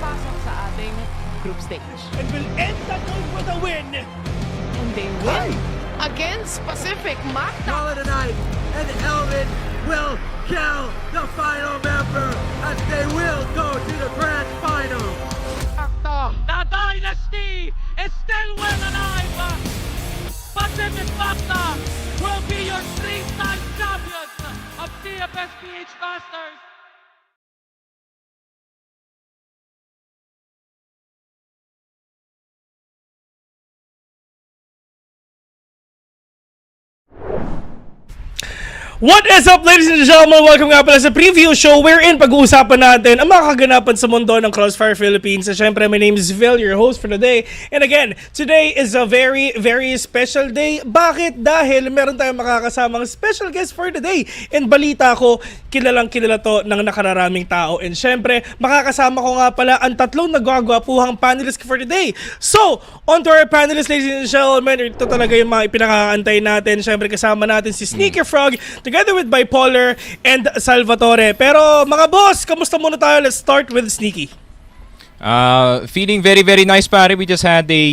papasok sa ating group stage. And will end that goal with a win. And they win against Pacific Magna. Call it a night, and Elvin will kill the final member as they will go to the grand final. The dynasty is still well alive. Pacific Magna will be your 3-time champions of CFS PH Masters. What is up, ladies and gentlemen? Welcome nga pala sa preview show wherein pag-uusapan natin ang mga kaganapan sa mundo ng Crossfire Philippines. So, syempre, my name is Phil, your host for today. And again, today is a very, very special day. Bakit? Dahil meron tayong makakasamang special guest for today. And balita ko, kilalang kilala to ng nakararaming tao. And syempre, makakasama ko nga pala ang tatlong nagwagwapuhang panelists for today. So, on to our panelists, ladies and gentlemen. Ito talaga yung mga ipinakaantay natin. Syempre, kasama natin si Sneaky Frog, together with Bipolar and Salvatore. Pero mga boss, kamusta muna tayo? Let's start with Sneaky. Feeling very, very nice, pare. We just had a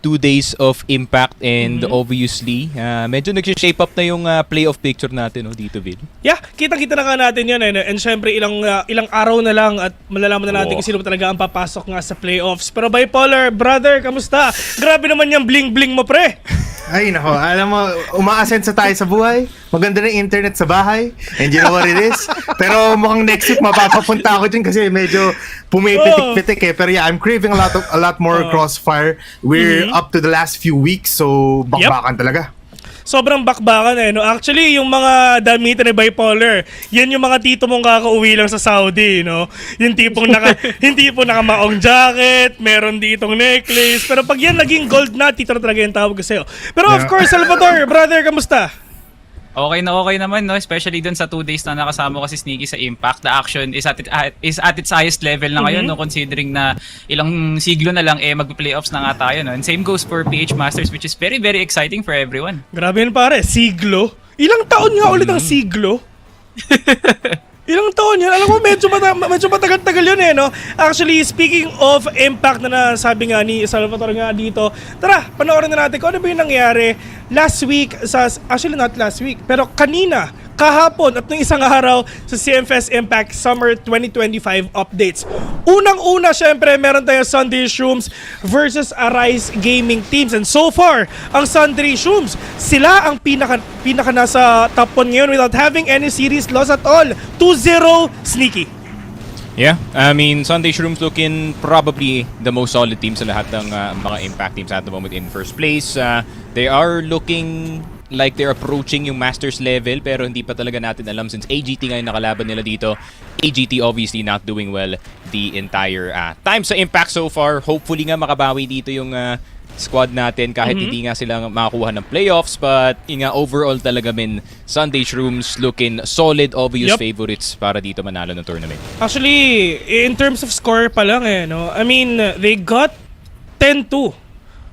2 days of impact and obviously, medyo nag-shape up na yung playoff picture natin dito, Vil. Yeah, kitang-kita na nga natin yun. And syempre, ilang araw na lang at malalaman na natin kung sino talaga ang papasok nga sa playoffs. Pero Bipolar, brother, kamusta? Grabe naman yung bling-bling mo, pre. Ay, nako. Alam mo, umaasenso tayo sa buhay. Maganda na yung internet sa bahay. And you know what it is? Pero mukhang next week mapapapunta ako dyan kasi medyo pumipitik-pitik eh. Pero yeah, I'm craving a lot more Crossfire. We're up to the last few weeks, so bakbakan talaga. Sobrang bakbakan eh, no? Actually, yung mga damitan ni Bipolar, yan yung mga tito mong kakauwi lang sa Saudi, no? Yung tipong naka-maong jacket, meron ditong necklace, pero pag yan naging gold na, tito na talaga yung tawag ko sa'yo. Pero of course, Salvatore, brother, kamusta? Okay naman, no? Especially dun sa 2 days na nakasama ko si Sneaky sa Impact. The action is at its highest level na ngayon, no? Considering na ilang siglo na lang mag-playoffs na nga tayo, no? And same goes for PH Masters, which is very, very exciting for everyone. Grabe yun, pare. Siglo? Ilang taon nga ulit ang siglo? Ilang taon yun? Alam mo, medyo matagal-tagal yun eh, no? Actually, speaking of impact na nasabi nga ni Salvatore nga dito, tara, panoorin na natin kung ano ba yung nangyari last week, actually not last week, pero kanina, kahapon at nung isang araw sa CFS Impact Summer 2025 updates. Unang-una, syempre, meron tayong Sunday Shrooms versus Arise Gaming Teams. And so far, ang Sunday Shrooms, sila ang pinaka nasa top 1 ngayon without having any series loss at all. 2-0, Sneaky. Yeah, I mean, Sunday Shrooms looking probably the most solid team sa lahat ng mga Impact teams at the moment in first place. They are looking like they're approaching yung Masters level pero hindi pa talaga natin alam since AGT ngayon nakalaban nila dito. AGT obviously not doing well the entire time sa Impact so far. Hopefully nga makabawi dito yung squad natin kahit hindi nga sila makakuha ng playoffs, but yun nga, overall talaga Sunday Shrooms looking solid, obvious favorites para dito manalo ng tournament. Actually, in terms of score pa lang eh, no? I mean, they got 10-2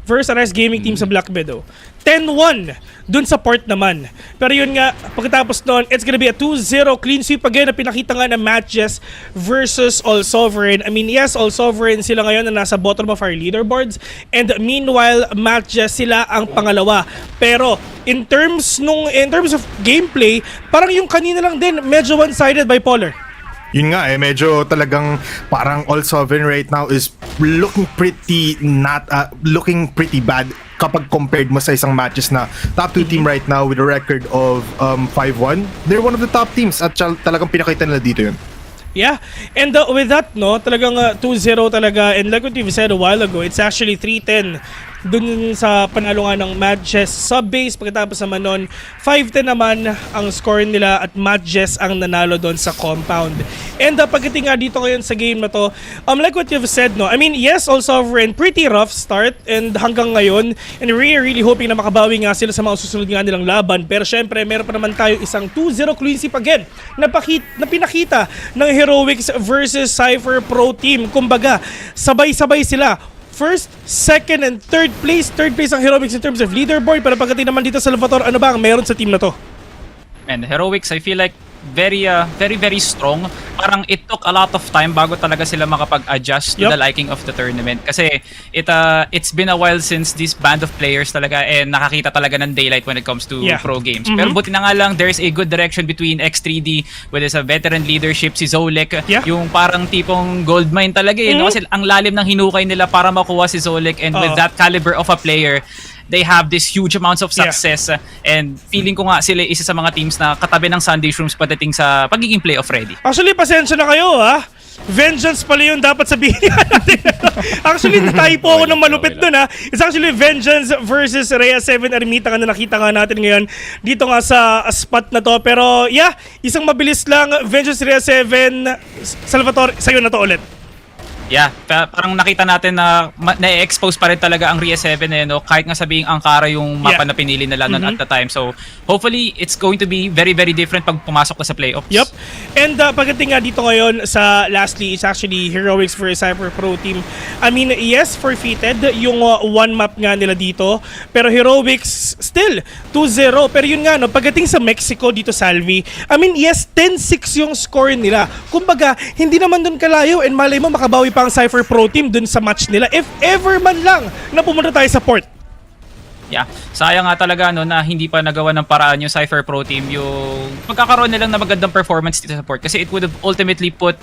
versus Arise Gaming Team sa Black Meadow. 10-1 dun sa port naman. Pero yun nga, pagkatapos nun, it's gonna be a 2-0 clean sweep again na pinakita nga na Matches versus All Sovereign. I mean, yes, All Sovereign sila ngayon na nasa bottom of our leaderboards. And meanwhile, Matches sila ang pangalawa. Pero in terms of gameplay, parang yung kanina lang din, medyo one-sided Bipolar. Yun nga medyo talagang parang All Sovereign right now is looking pretty bad kapag compared mo sa isang Matches na top 2 team right now with a record of 5-1. They're one of the top teams at talagang pinakita nila dito yun. Yeah, and with that, no, talagang 2-0 talaga, and like what you've said a while ago, it's actually 3-10 dun sa panalo nga ng Matches sub-base. Pagkatapos naman nun, 5-10 naman ang score nila at Matches ang nanalo doon sa compound. And pagdating nga dito ngayon sa game na to, like what you've said, no, I mean, yes, All Sovereign, pretty rough start and hanggang ngayon, and really hoping na makabawi nga sila sa mga susunod nga nilang laban. Pero syempre, meron pa naman tayo isang 2-0 clean sweep again na pinakita ng Heroics versus Cypher Pro Team. Kumbaga, sabay-sabay sila. First, second, and third place. Third place ang Heroics in terms of leaderboard. Pero pagdating naman dito sa Salvatore, ano ba ang meron sa team na to? And Heroics, I feel like very strong. Parang it took a lot of time bago talaga sila makapag-adjust to the liking of the tournament. Kasi it's been a while since this band of players talaga nakakita talaga ng daylight when it comes to pro games. Pero buti na nga lang, there's a good direction between X3D with his veteran leadership, si Zolek, yung parang tipong gold mine talaga no? Kasi ang lalim ng hinukay nila para makuha si Zolek, and with that caliber of a player, they have this huge amounts of success and feeling ko nga sila isa sa mga teams na katabi ng Sunday Shrooms pagdating sa pagiging playoff ready. Actually, pasensya na kayo ha. Vengeance pala yun dapat sabihin natin. Actually, typo ako ng malupit dun ha. It's actually Vengeance versus Rhea 7 Ermita na nakita nga natin ngayon dito nga sa spot na to. Pero yeah, isang mabilis lang, Vengeance Rhea 7. Salvatore, sa'yo na to ulit. Yeah, parang nakita natin na na-expose pa rin talaga ang Rhea 7 no? Kahit nga sabihing Ankara yung mapa na pinili nila noon at the time. So, hopefully, it's going to be very very different pag pumasok na sa playoffs. Yep. And pagdating nga dito ngayon sa lastly, it's actually Heroics versus Cypher Pro Team. I mean, yes, forfeited yung one map nga nila dito. Pero Heroics still 2-0. Pero yun nga, no, pagdating sa Mexico dito, Salvi, I mean, yes, 10-6 yung score nila. Kumbaga, hindi naman dun kalayo and malay mo makabawi pang Cypher Pro Team dun sa match nila if ever man lang na pumunta tayo sa port. Yeah, sayang nga talaga no na hindi pa nagawa ng paraan yung Cypher Pro Team yung pagkakaroon nilang na magandang performance dito sa port, kasi it would have ultimately put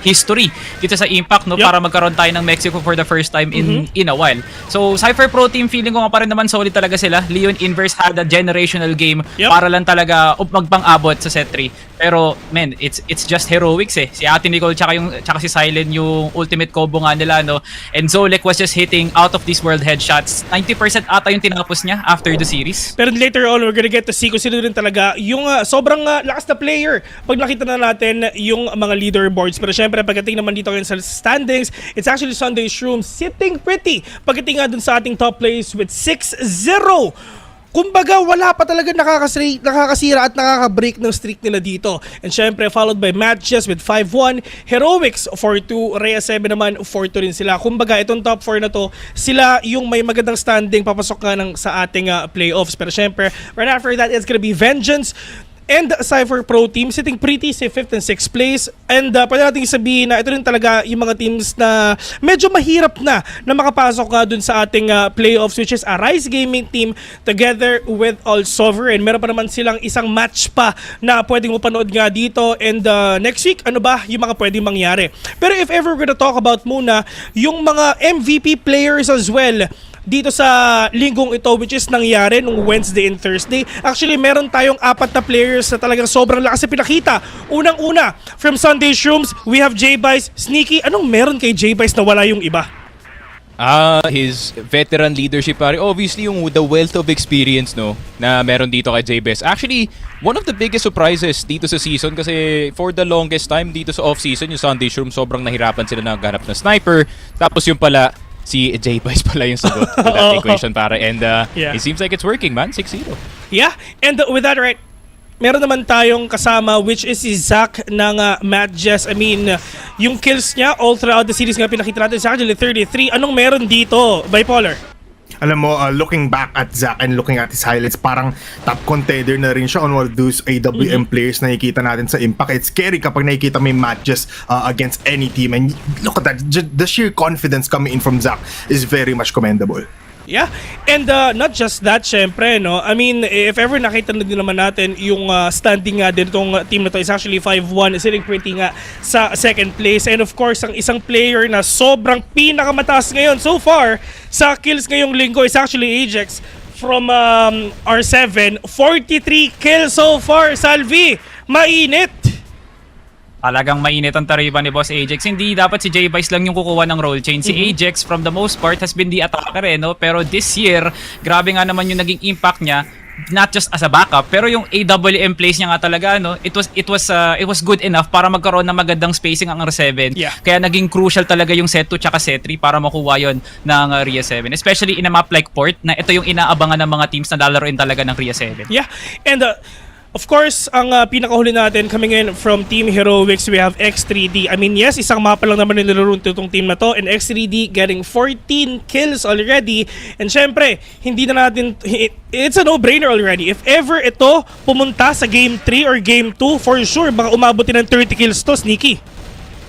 history dito sa Impact no para magkaroon tayo ng Mexico for the first time in a while. So Cypher Pro Team, feeling ko nga pa rin naman solid talaga sila. Leon Inverse had a generational game para lang talaga magpang-abot sa set 3. Pero man, it's just Heroics Si Ate Nicole tsaka si Silent yung ultimate combo nga nila no. And Zolek was just hitting out of this world headshots. 90% ata yung tinapos niya after the series. Pero later on, we're gonna get to see kung sino rin talaga yung sobrang lakas na player pag nakita na natin yung mga leaderboards. Pero syempre, pagdating naman dito sa standings, it's actually Sunday Shrooms sitting pretty pagdating nga dun sa ating top place with 6-0. Kumbaga, wala pa talaga nakakasira at nakaka-break ng streak nila dito. And syempre, followed by Matches with 5-1, Heroics 4-2, Rhea 7 naman 4-2 rin sila. Kumbaga, itong top 4 na to, sila yung may magandang standing papasok nga sa ating playoffs. Pero syempre, right after that, it's gonna be Vengeance and Cypher Pro Team sitting pretty sa 5th and 6th place. And pwede natin sabihin na ito rin talaga yung mga teams na medyo mahirap na makapasok nga dun sa ating playoffs, which is a Rise Gaming team together with All Sovereign. Meron pa naman silang isang match pa na pwedeng mapanood nga dito. And next week, ano ba yung mga pwedeng mangyari. Pero if ever we're gonna talk about muna yung mga MVP players as well dito sa linggong ito, which is nangyari nung Wednesday and Thursday. Actually, meron tayong 4 na players na talagang sobrang lakas na pinakita. Unang-una, from Sunday Shrooms, we have J-Bice. Sneaky, anong meron kay J-Bice na wala yung iba? His veteran leadership pare. Obviously, yung the wealth of experience no na meron dito kay J-Bice. Actually, one of the biggest surprises dito sa season, kasi for the longest time dito sa off-season, yung Sunday Shrooms, sobrang nahirapan sila naghanap na sniper. Tapos yung pala, si J-Bice pala yung sagot to that equation para. And it seems like it's working, man. 6-0. Yeah, and with that, right, meron naman tayong kasama, which is si Zach ng Matches. I mean, yung kills niya all throughout the series nga pinakita natin is actually 33. Anong meron dito, Bipolar? Alam mo, looking back at Zach and looking at his highlights, parang top contender na rin siya on one of those AWM players na nakikita natin sa Impact. It's scary kapag nakikita may matches against any team. And look at that, the sheer confidence coming in from Zach is very much commendable. Yeah, and not just that, syempre, no? I mean, if ever nakita na din naman natin yung standing nga din itong team na to is actually 5-1, sitting pretty nga sa second place. And of course, ang isang player na sobrang pinakamataas ngayon so far sa kills ngayong linggo is actually Ajax from R7. 43 kills so far, Salvi. Mainit. Talagang mainit ang tariba ni Boss Ajax. Hindi dapat si J-Vice lang yung kukuha ng role chain. Si Ajax, from the most part, has been the attacker no? Pero this year, grabe nga naman yung naging impact niya. Not just as a backup, pero yung AWM plays niya nga talaga, no? It was good enough para magkaroon ng magandang spacing ang R7. Yeah. Kaya naging crucial talaga yung set 2 tsaka set 3 para makuha yon ng Rhea 7. Especially in a map like Port, na ito yung inaabangan ng mga teams na lalaroin talaga ng Rhea 7. Yeah, and Of course, ang pinakahuli natin coming in from Team Heroics, we have X3D. I mean, yes, isang mapa lang naman nilaro itong team na to, and X3D getting 14 kills already. And syempre, hindi na natin, it's a no-brainer already. If ever ito pumunta sa Game 3 or Game 2, for sure, baka umabutin ng 30 kills to, Sneaky.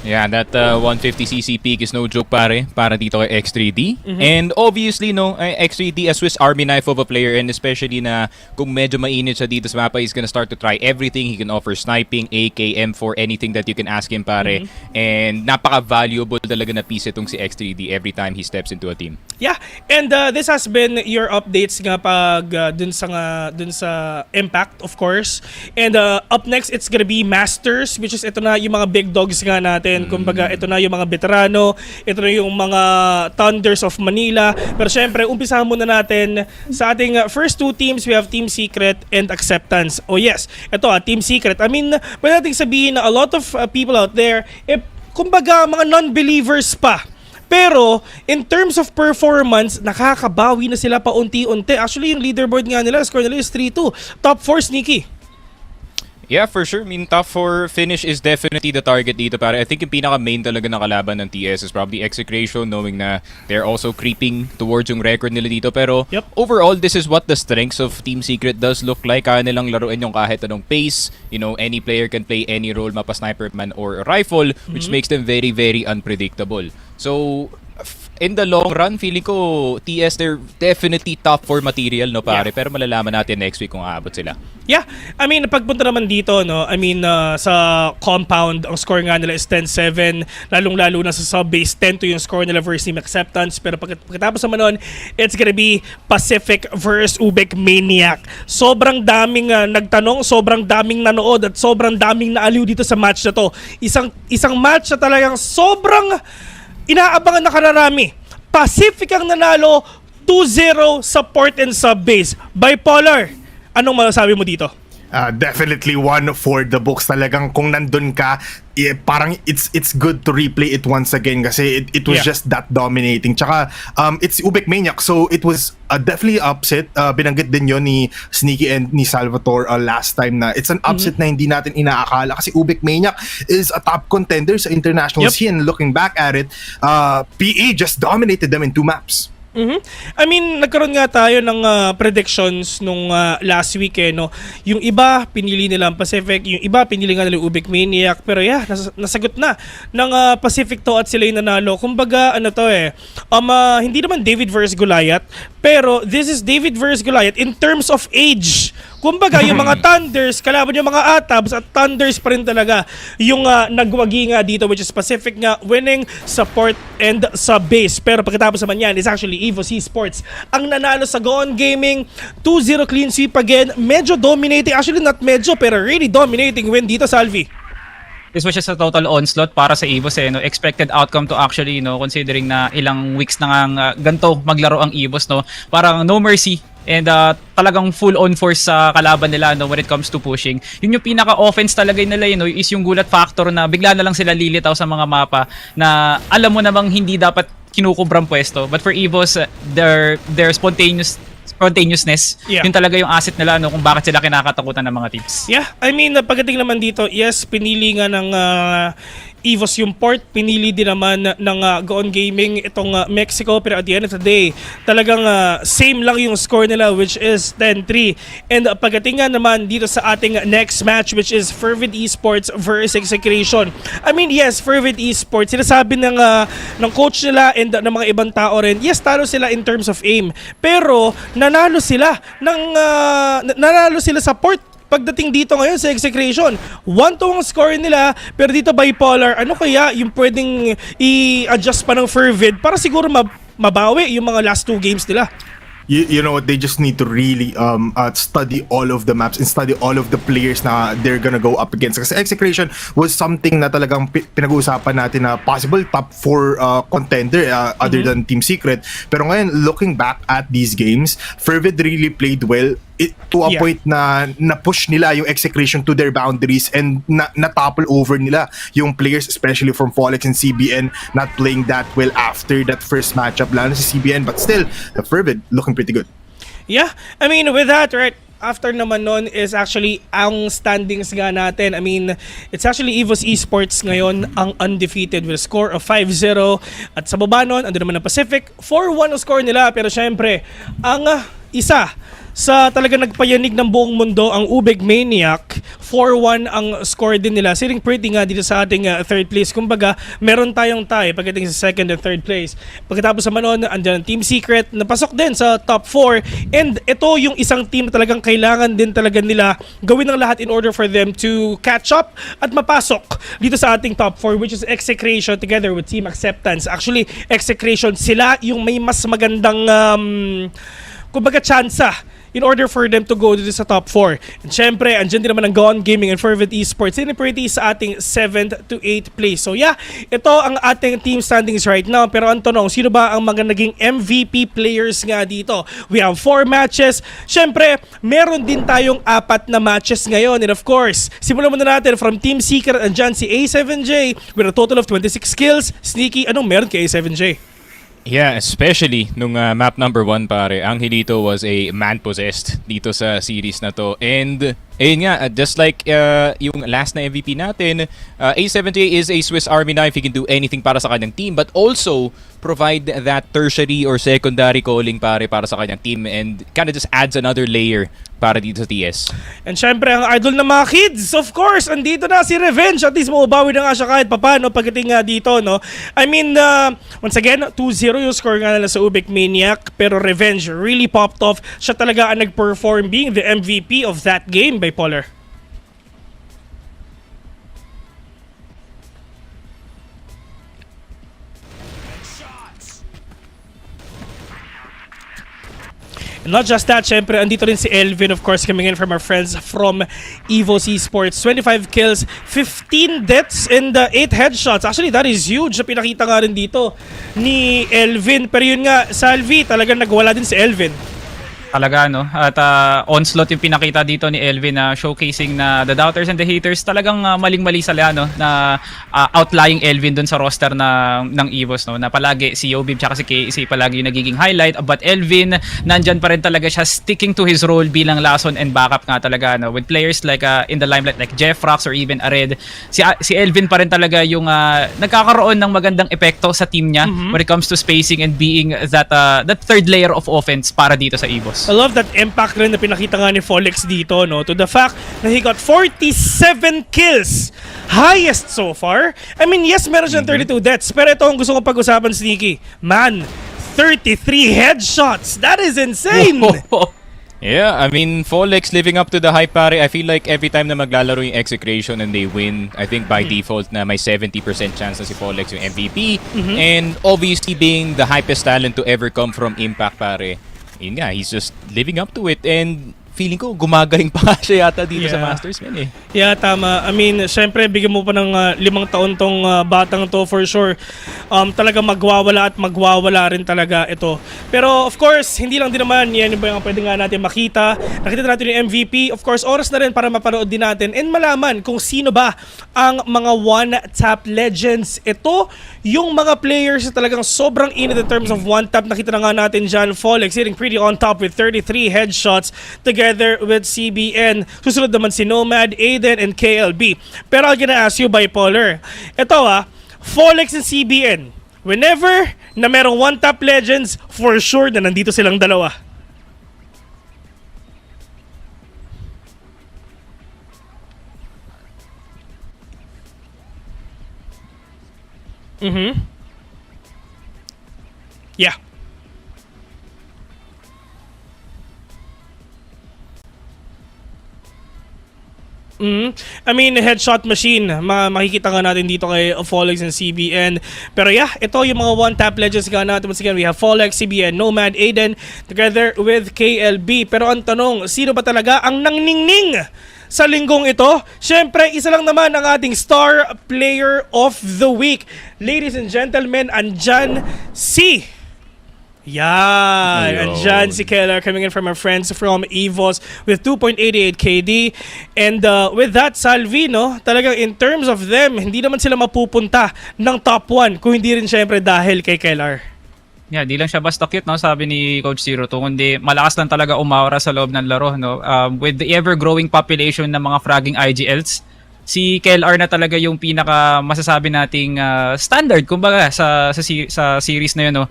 Yeah, that 150cc peak is no joke para dito kay X3D. And obviously, no, X3D a Swiss Army knife of a player, and especially na kung medyo mainit siya dito sa mapa, he's gonna start to try everything. He can offer sniping, AK, M4, anything that you can ask him, pare. And napaka-valuable talaga na piece itong si X3D every time he steps into a team. Yeah, and this has been your updates nga pag dun sa Impact, of course. And up next, it's gonna be Masters, which is ito na yung mga big dogs nga natin. Kumbaga, ito na yung mga veterano, ito na yung mga Thunders of Manila. Pero syempre, umpisahan muna natin sa ating first two teams. We have Team Secret and Acceptance. Oh yes, ito Team Secret. I mean, pwede natin sabihin na a lot of people out there, kumbaga, mga non-believers pa. Pero, in terms of performance, nakakabawi na sila paunti-unti. Actually, yung leaderboard nga nila, score nila is 3-2. Top 4, Sneaky. Yeah, for sure. I mean, top 4 finish is definitely the target dito. Para I think yung pinaka-main talaga ng kalaban ng TS is probably Execration, knowing na they're also creeping towards yung record nila dito. Pero overall, this is what the strengths of Team Secret does look like. Kaya nilang laruin yung kahit anong pace. You know, any player can play any role, mapa sniper man or rifle, which makes them very, very unpredictable. So, in the long run, feeling ko TS, they're definitely top 4 material, no pare, pero malalaman natin next week kung aabot sila. Yeah, I mean, pagpunta naman dito, no, I mean, sa compound, ang score nga nila is 10-7, lalong-lalo na sa sub-base, 10-2 yung score nila versus Team Acceptance, pero pagkatapos naman nun, it's gonna be Pacific versus Ubek Maniac. Sobrang daming nagtanong, sobrang daming nanood, at sobrang daming naaliw dito sa match na to. Isang match na talagang sobrang inaabangan na kararami. Pacific ang nanalo, 2-0 sa port and sub-base. Bipolar, anong masasabi mo dito? Definitely one for the books. Talagang kung nandun ka, parang it's good to replay it once again kasi it was just that dominating. Tsaka it's Ubek Maniac, so it was definitely upset. Binanggit din yon ni Sneaky and ni Salvatore last time na it's an upset na hindi natin inaakala kasi Ubek Maniac is a top contender sa international scene. Looking back at it, PA just dominated them in 2 maps. I mean, nagkaroon nga tayo ng predictions nung last week no. Yung iba pinili nila ang Pacific, yung iba pinili nga nila Ubek Maniac, pero yeah, nasagot na ng Pacific to at sila yung nanalo. Kumbaga ano to hindi naman David versus Goliath, pero this is David versus Goliath in terms of age. Kumbaga, yung mga Thunders, kalaban yung mga Atabs at Thunders pa rin talaga yung nagwagi nga dito, which is Pacific nga winning support and sa base. Pero pagkatapos naman yan is actually CFS Esports ang nanalo sa Go On Gaming, 2-0 clean sweep again. Medyo dominating, actually not medyo, pero really dominating win dito, Salvi. This was just a total onslaught para sa EVOS no? Expected outcome to actually, no, considering na ilang weeks na nga ganito maglaro ang EVOS, no? Parang no mercy and talagang full on force sa kalaban nila, no, when it comes to pushing. Yun yung pinaka-offense talaga nila, no, is yung gulat factor na bigla na lang sila lilitaw sa mga mapa na alam mo namang hindi dapat kinukubrang pwesto. But for EVOS, their spontaneousness, yun talaga yung asset nila, no, kung bakit sila kinakatakutan ng mga teams. Yeah, I mean, pagdating naman dito, yes, pinili nga ng EVOS yung port, pinili din naman ng Go On Gaming itong Mexico, pero at the end of the day, talagang same lang yung score nila, which is 10-3. And pagdating nga naman dito sa ating next match, which is Fervid Esports versus Execration. I mean, yes, Fervid Esports, sinasabi ng coach nila and ng mga ibang tao rin, yes, talo sila in terms of aim, pero nanalo sila sa port. Pagdating dito ngayon sa Execration, 1-2 ang score nila, pero dito Bipolar, ano kaya yung pwedeng i-adjust pa ng Fervid para siguro mabawi yung mga last 2 games nila? You know what, they just need to really study all of the maps and study all of the players na they're gonna go up against. Kasi Execration was something na talagang pinag-uusapan natin na possible top 4 contender other than Team Secret. Pero ngayon, looking back at these games, Fervid really played well to a point na na-push nila yung Execration to their boundaries and na-topple over nila yung players, especially from Folex and CBN, not playing that well after that first matchup, lalo si CBN, but still, the Fervid looking pretty good. Yeah, I mean, with that, right, after naman nun is actually ang standings nga natin. I mean, it's actually EVOS Esports ngayon ang undefeated with a score of 5-0. At sa baba nun, ando naman ang Pacific, 4-1 ang score nila. Pero syempre, ang isa sa talaga nagpayanig ng buong mundo, ang Ubeg Maniac, 4-1 ang score din nila. Sitting pretty nga dito sa ating third place. Kumbaga, meron tayong tie pagdating sa second and third place. Pagkatapos naman nun, andyan ang Team Secret, napasok din sa top 4. And ito yung isang team na talagang kailangan din talaga nila gawin ng lahat in order for them to catch up at mapasok dito sa ating top 4, which is Execration together with Team Acceptance. Actually, Execration, sila yung may mas magandang kumbaga tsansa in order for them to go to sa top 4. And syempre, andyan din naman ang Gone Gaming and Fervent Esports. Pretty sa ating 7th to 8th place. So yeah, ito ang ating team standings right now. Pero ang tanong, sino ba ang mga naging MVP players nga dito? We have 4 matches. Syempre, meron din tayong 4 na matches ngayon. And of course, simulan muna natin from Team Secret. Andyan si A7J with a total of 26 kills. Sneaky, anong meron kay A7J? Yeah, especially nung map number 1 pare, Angelito was a man-possessed dito sa series na to. And ayun nga, just like yung last na MVP natin, A7J is a Swiss Army knife. He can do anything para sa kanyang team, but also provide that tertiary or secondary calling pare para sa kanyang team, and kind of just adds another layer para dito sa TS. And syempre, ang idol ng mga kids, of course, andito na si Revenge. At least mababawi na nga siya kahit papano pagdating nga dito, no? I mean, once again, 2-0 yung score nga nila sa Ubek Maniac, pero Revenge really popped off. Siya talaga ang nag-perform being the MVP of that game, Bipolar. And not just that, syempre, andito rin si Elvin, of course, coming in from our friends from EVOS Esports. 25 kills, 15 deaths, and 8 headshots. Actually, that is huge. Pinakita nga rin dito ni Elvin. Pero yun nga, Salvi, talagang nagwala din si Elvin. Talaga, no? At onslaught yung pinakita dito ni Elvin na showcasing na the doubters and the haters talagang maling-mali sila, no? Na outlying Elvin dun sa roster ng EVOS, no? Na palagi si Yobib tsaka si KC palagi yung nagiging highlight. But Elvin, nandyan pa rin talaga siya, sticking to his role bilang lason and backup nga talaga, no? With players like in the limelight like Jeff Rox or even Ared, si Elvin pa rin talaga yung nagkakaroon ng magandang epekto sa team niya when it comes to spacing and being that third layer of offense para dito sa EVOS. I love that impact rin na pinakita nga ni Folex dito, no? To the fact na he got 47 kills. Highest so far. I mean, yes, meron siyang 32 deaths. Pero ito ang gusto kong pag-usapan, Sneaky. Man, 33 headshots. That is insane! Yeah, I mean, Folex living up to the hype pare. I feel like every time na maglalaro yung Execration and they win, I think by default na may 70% chance na si Folex yung MVP. And obviously being the hypest talent to ever come from Impact pare. Yun nga, he's just living up to it, and feeling ko gumagaling pa siya yata dito sa Masters, man eh. Yeah, tama. I mean, syempre, bigyan mo pa ng 5 taon tong batang to for sure. Talaga magwawala at magwawala rin talaga ito. Pero of course, hindi lang din naman yan yung pwede nga natin makita. Nakita natin yung MVP. Of course, oras na rin para mapanood din natin and malaman kung sino ba ang mga one-tap legends. Ito, yung mga players na talagang sobrang init in terms of one-tap. Nakita na nga natin dyan, Folex sitting pretty on top with 33 headshots together with CBN. Susunod naman si Nomad, Aiden, and KLB. Pero I'm gonna ask you, Bipolar. Ito Folex and CBN. Whenever na merong one-tap legends, for sure na nandito silang dalawa. Yeah. I mean, headshot machine. Makikita nga natin dito kay Folex and CBN. Pero yeah, ito yung mga one-tap legends nga natin. Once again, we have Folex, CBN, Nomad, Aiden, together with KLB. Pero ang tanong, sino ba talaga ang nangningning sa linggong ito? Siyempre, isa lang naman ang ating Star Player of the Week. Ladies and gentlemen, andyan si... Yeah, andyan si Keller coming in from our friends from EVOS with 2.88 KD. And with that, Salvi, no, talagang in terms of them, hindi naman sila mapupunta ng top 1 kung hindi rin syempre dahil kay Keller. Yeah, di lang siya basta cute, no? Sabi ni Coach Zero to, kundi malakas lang talaga umaura sa loob ng laro, no? With the ever-growing population ng mga fragging IGLs, si KLR na talaga yung pinaka masasabi nating standard kumbaga sa series na yun, no,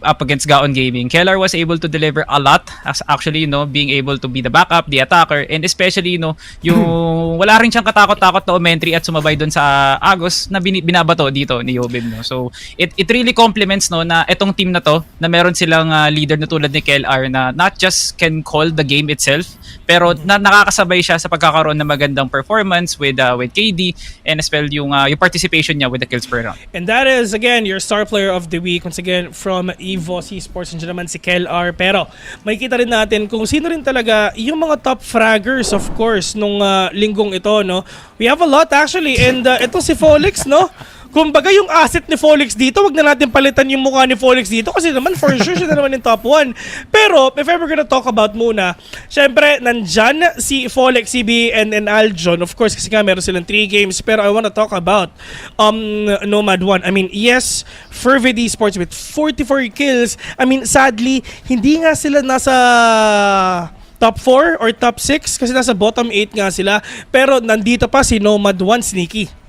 up against Gaon Gaming. KLR was able to deliver a lot, as actually, no, being able to be the backup, the attacker, and especially, no, yung wala rin siyang katakot-takot na umentry at sumabay doon sa Agos na binabato dito ni Yobin, no. So it really complements, no, na etong team na to na meron silang leader na tulad ni KLR na not just can call the game itself, pero nakakasabay siya sa pagkakaroon ng magandang performance with KD, and as well yung participation niya with the kills per round. And that is, again, your star player of the week, once again, from CFS Esports, nandiyan naman si KLR. Pero makikita rin natin kung sino rin talaga yung mga top fraggers, of course, nung linggong ito, no? We have a lot, actually, and ito si Folix, no? Kumbaga yung asset ni Folix dito, wag na natin palitan yung mukha ni Folix dito kasi naman for sure siya na naman yung top 1. Pero if ever gonna talk about muna, syempre nandyan si Folix, CB, and Aljon. Of course kasi nga meron silang 3 games, pero I wanna talk about Nomad 1. I mean, yes, Fervid Esports with 44 kills. I mean, sadly, hindi nga sila nasa top 4 or top 6 kasi nasa bottom 8 nga sila. Pero nandito pa si Nomad 1, Sneaky.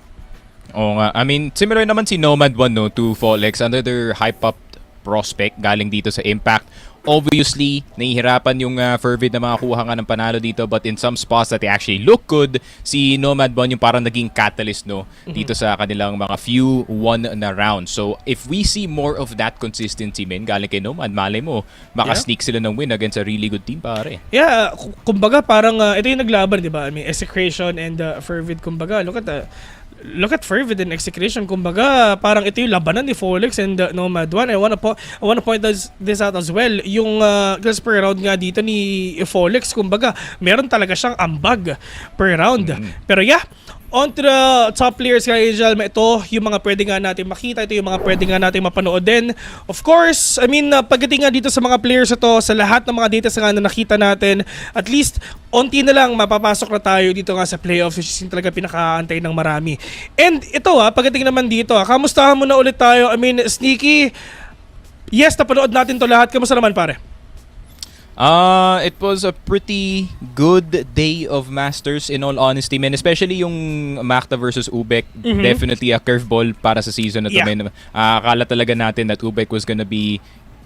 Oo nga. I mean, similar naman si Nomad 1, no, to Folex. Another hype-up prospect galing dito sa Impact. Obviously, nahihirapan yung Fervid na makakuha nga ng panalo dito, but in some spots that they actually look good, si Nomad 1 yung parang naging catalyst, no, dito sa kanilang mga few won na rounds. So, if we see more of that consistency, men, galing kay Nomad, malay mo, makasneak sila ng win against a really good team, pare. Yeah, kumbaga parang ito yung naglaban, di ba? I mean, Execration and Fervid, kumbaga, look at Fervid and Execration, kumbaga parang ito yung labanan ni Folix and Nomad 1. I wanna point this out as well. Yung kills per round nga dito ni Folix, kumbaga meron talaga siyang ambag per round. Pero yeah, on to the top players nga, Angel. Ito yung mga pwede nga natin makita, ito yung mga pwede nga natin mapanood din. Of course, I mean, pagdating nga dito sa mga players ito, sa lahat ng mga data nga na nakita natin, at least, onti na lang mapapasok na tayo dito nga sa playoffs, which is talaga pinakaantay ng marami. And ito pagdating naman dito, kamustahan mo na ulit tayo. I mean, Sneaky, yes, napanood natin to lahat. Kamusta naman, pare? It was a pretty good day of Masters, in all honesty, man. Especially yung Makta versus Ubek. Definitely a curveball para sa season na to, man. Akala talaga natin that Ubek was gonna be,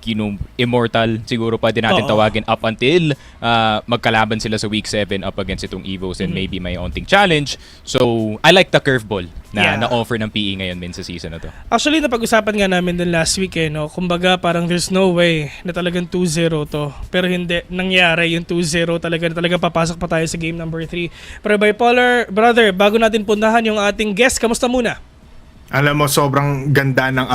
you know, immortal. Siguro pa din natin tawagin up until magkalaban sila sa week 7 up against itong Evos and maybe may onting challenge. So, I like the curveball na na-offer ng PE ngayon min sa season na to. Actually, napag-usapan nga namin din last week, no? Kumbaga, parang there's no way na talagang 2-0 to. Pero hindi, nangyari yung 2-0 talaga, na talagang papasok pa tayo sa game number 3. Pero Bipolar, brother, bago natin puntahan yung ating guest, kamusta muna? Alam mo, sobrang ganda ng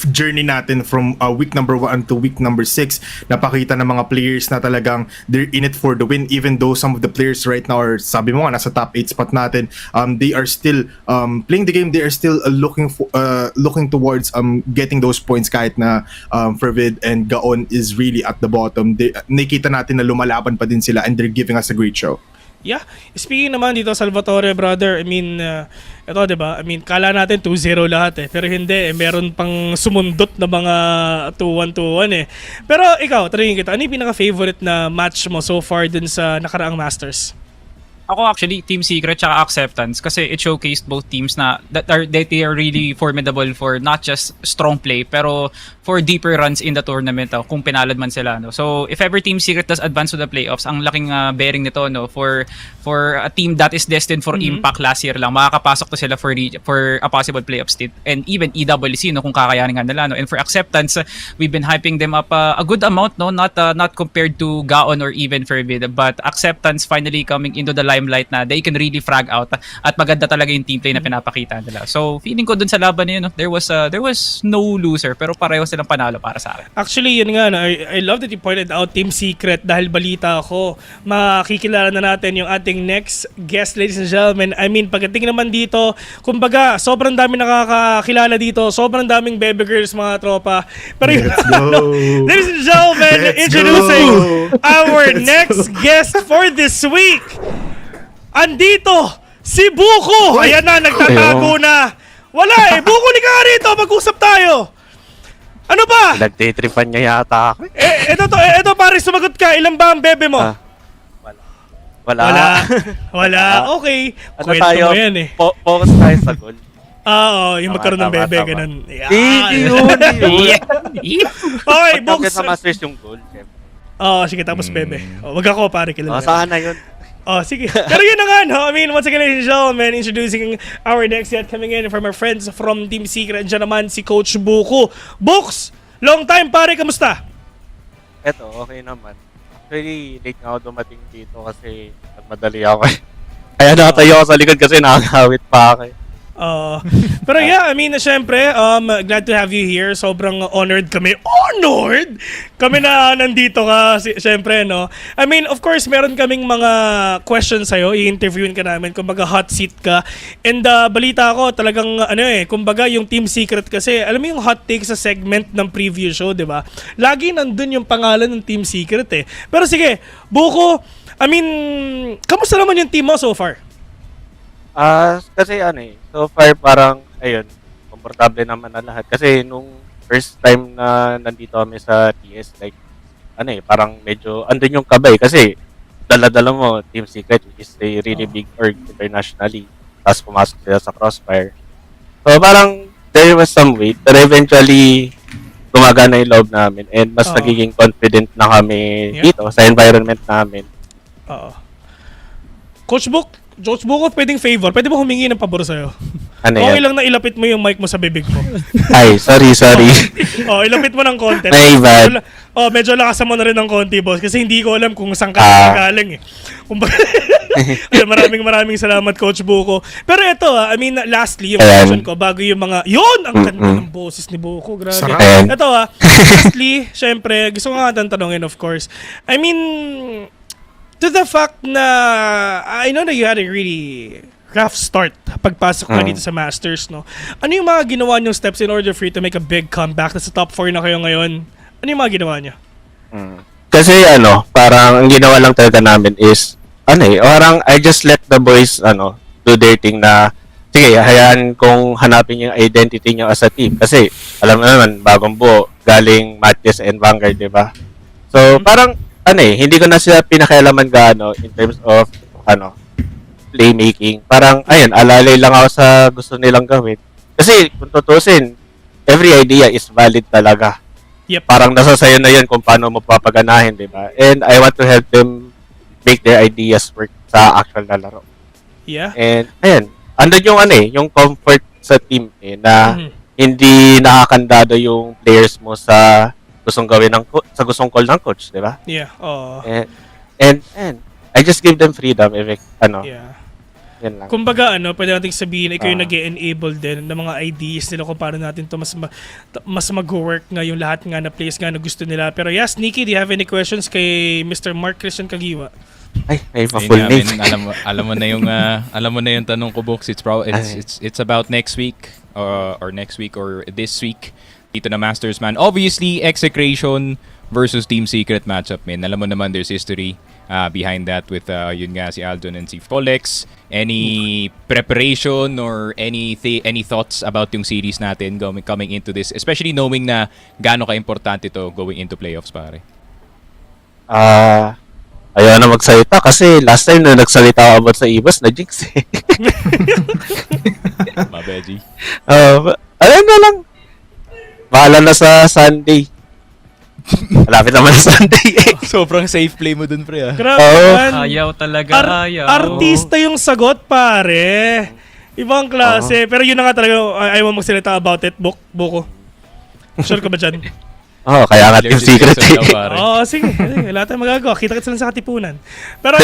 journey natin from week number 1 to week number 6. Napakita ng mga players na talagang they're in it for the win, even though some of the players right now are, sabi mo nga, nasa top 8 spot natin. They are still playing the game. They are still looking towards getting those points kahit na Fervid and Gaon is really at the bottom. Nakita natin na lumalaban pa din sila and they're giving us a great show. Yeah. Speaking naman dito, Salvatore, brother, I mean, ito, diba? I mean, kala natin 2-0 lahat Pero hindi, meron pang sumundot na mga 2-1-2-1 Pero ikaw, tanungin kita, ano yung pinaka-favorite na match mo so far dun sa nakaraang Masters? Ako actually, Team Secret tsaka Acceptance kasi it showcased both teams na that they are really formidable for not just strong play pero for deeper runs in the tournament kung pinalad man sila. No? So if ever Team Secret does advance to the playoffs, ang laking bearing nito for a team that is destined for impact last year lang, makakapasok to sila for a possible playoff state and even EWC kung kakayanin nga nila. No? And for Acceptance, we've been hyping them up a good amount, not compared to Gaon or even Fervid, but Acceptance finally coming into the limelight na they can really frag out at maganda talaga yung team play na pinapakita nila. So feeling ko dun sa laban na yun, there was no loser pero pareho silang panalo para sa akin. Actually, yun nga, I love that you pointed out Team Secret dahil balita ako, makikilala na natin yung ating next guest, ladies and gentlemen. I mean, pagdating naman dito, kumbaga, sobrang dami nakakakilala dito, sobrang daming baby girls, mga tropa. Pero Let's go! ladies and gentlemen, introducing our next guest for this week. Andito, si Buko! Ayan na, nagtatago na. Wala Buko, liga rito, mag-usap tayo. Ano ba? Nagtitripan niya yata ako. Ito pare, sumagot ka. Ilan ba ang bebe mo? Wala. Wala. Okay. Ano Kwento tayo? mo yan eh. Focus tayo sa goal. Oo, yung magkaroon ng Tama, bebe, tama. ganun. Hindi yun. Okay, Pag books. sa Masters yung goal, syempre. Sige, tapos bebe. Wag ako pare, kilala. Sana yun. Sige. Pero yun na nga, no? I mean, once again, ladies and gentlemen, introducing our next yet coming in from our friends from Team Secret. Diyan naman si Coach Buko. Books, long time pare, kamusta? Eto, okay naman. Actually, late nga ako dumating dito kasi nagmadali ako. Kaya nakatayo ako sa likod kasi nakakawit pa ako. Pero yeah, I mean, syempre, glad to have you here. Sobrang honored kami. Honored? Kami na nandito ka, syempre, no? I mean, of course, meron kaming mga questions sa'yo. I-interviewin ka namin. Kumbaga, hot seat ka. And balita ko, talagang, kumbaga, yung Team Secret kasi, alam mo yung hot take sa segment ng preview show, di ba? Lagi nandun yung pangalan ng Team Secret, eh. Pero sige, Buko, I mean, kamusta naman yung team mo so far? Kasi so far parang, ayun, komportable naman na lahat. Kasi nung first time na nandito kami sa TS, like, parang medyo, andun yung kabay. Kasi, dala-dala mo, Team Secret, which is a really big org internationally. Tapos pumasok sila sa Crossfire. So parang, there was some wait. Pero eventually, gumagana yung loob namin. And mas nagiging confident na kami dito, sa environment namin. Coach Buko, pwedeng favor. Pwede ba humingi ng pabor sa'yo? Yan? lang na ilapit mo yung mic mo sa bibig mo. Ay, sorry. Ilapit mo ng konti. My bad. Medyo lakasan mo na rin ng konti, boss. Kasi hindi ko alam kung saan ka galing eh. Maraming salamat, Coach Buko. Pero ito, I mean, lastly, yung question ko, bago yung mga, yun! Ang ganda ng boses ni Buko. Grabe. Sarap. Ito lastly, syempre, gusto ko nga tanongin, of course. I mean, to the fact na I know that you had a really rough start pagpasok na dito sa Masters, no? Ano yung mga ginawa niyong steps in order for you to make a big comeback? Nasa top 4 na kayo ngayon. Ano yung mga ginawa niyo? Kasi parang ang ginawa lang talaga namin is, parang I just let the boys, do their thing na, sige, hayaan kung hanapin yung identity niyo as a team. Kasi, alam mo naman, bagong buo, galing Matches and Vanguard, di ba? So, parang, hindi ko na sila pinakialaman gaano in terms of, playmaking. Parang, alalay lang ako sa gusto nilang gawin. Kasi, kung tutusin, every idea is valid talaga. Yep. Parang nasa sayo na yun kung paano mo papaganahin, di ba? And I want to help them make their ideas work sa actual na laro. Yeah. And, andun yung, yung comfort sa team, na hindi nakakandado yung players mo sa gustong gawin sa gustong call ng coach, di ba? Yeah. And I just give them freedom if Yeah. yan lang. Kumbaga, pwede nating sabihin, ikaw yung nag-enable din ng mga ideas nila kung paano natin to mas mag-work nga yung lahat nga na plays nga na gusto nila. Pero yes, Nikki, do you have any questions kay Mr. Mark Christian Kagiwa? Ay, may full name. Alam mo na yung tanong ko, Books. It's about next week or next week or this week dito na Masters man. Obviously, Execration versus Team Secret matchup, man. Alam mo naman there's history behind that with yun nga si Aldon and si Folex. Any preparation or any thoughts about yung series natin coming into this, especially knowing na gaano ka-importante to going into playoffs, pare? Ayaw na magsalita kasi last time na nagsalita ako about sa Ibas, na-jinx eh. Mabeji. Alam na lang. Bahala na sa Sunday. Malapit naman sa Sunday eh. Sobrang safe play mo dun, pre. Grabe man. Ayaw talaga, ayaw. Artista yung sagot, pare. Ibang klase. Pero yun na nga talaga, ayaw mo magsalita about it, Buko. Sure ka ba dyan? Kaya nga Team Secret eh. Sige. Wala tayong magagawa. Kita-kita lang sa katipunan. Pero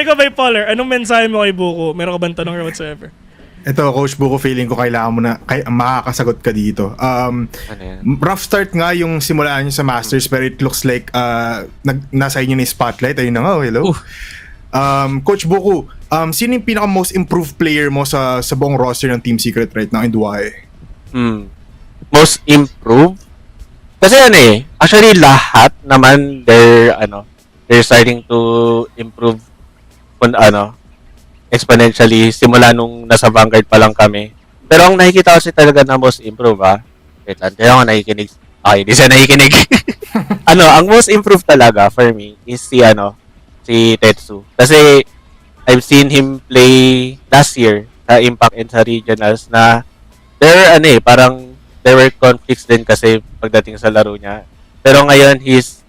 ikaw ba, Polar, anong mensahe mo kay Buko? Meron ka bang tanong or whatsoever? Ito, Coach Buko, feeling ko kailangan mo na makakasagot ka dito. Rough start nga yung simulaan nyo sa Masters, pero it looks like nasa inyo na yung spotlight. Ayun na nga, hello. Coach Buko, sino yung pinaka-most improved player mo sa buong roster ng Team Secret right now and why? Most improved? Kasi actually lahat naman they're starting to improve kung exponentially simula nung nasa Vanguard pa lang kami. Pero ang nakikita ko kasi talaga na most improve Wait lang, di ako nakikinig. Okay, di siya nakikinig. Ang most improved talaga for me is si Tetsu. Kasi I've seen him play last year sa Impact and sa Regionals na parang there were conflicts din kasi pagdating sa laro niya. Pero ngayon, he's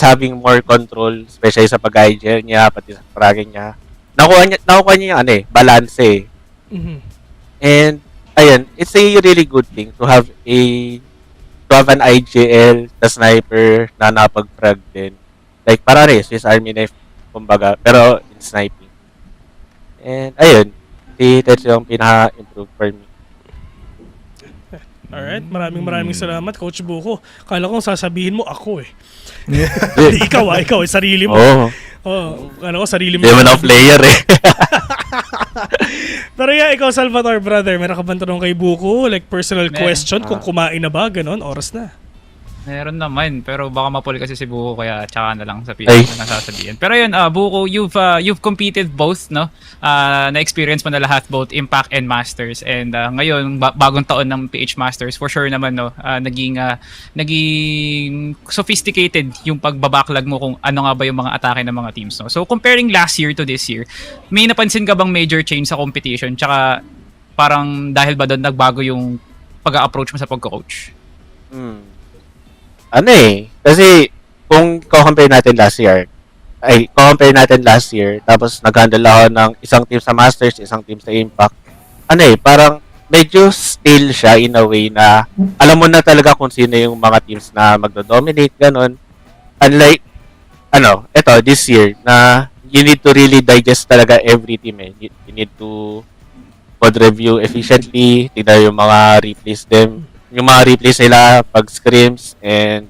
having more control, especially sa pag-hygiene niya, pati sa fragging niya. Nakuha niya yung balance eh. Mhm. And ayun, it's a really good thing to have an IGL, the sniper na napag-frag din. Like para Swiss Army knife kumbaga, pero in sniping. And ayun, si Tetsu yung pinaka-improve for me. Alright, maraming salamat, Coach Buko. Kala ko sasabihin mo ako eh. Hindi, ikaw sarili mo. Oo. Kala ko sarili mo. Hindi mo na player eh. Pero ikaw, Salvatore, brother, meron ka bang tanong kay Buko? Like personal Meron. question, kung kumain na ba, ganon, oras na. Meron naman, pero baka mapuli kasi si Buko kaya tsaka na lang sa Ay. na nasasabihin. Pero yun, Buko, you've competed both, no? Na-experience mo na lahat, both Impact and Masters. And ngayon, bagong taon ng PH Masters, for sure naman, no? Naging sophisticated yung pagbabacklog mo kung ano nga ba yung mga atake ng mga teams, no? So, comparing last year to this year, may napansin ka bang major change sa competition? Tsaka, parang dahil ba doon nagbago yung pag-approach mo sa pagko-coach? Kasi kung compare natin last year, tapos nag-handle ako ng isang team sa Masters, isang team sa Impact, parang medyo stale siya in a way na alam mo na talaga kung sino yung mga teams na magdo-dominate, ganon. Unlike, this year, na you need to really digest talaga every team eh. You need to code review efficiently, tignan yung mga replays nila pag scrims, and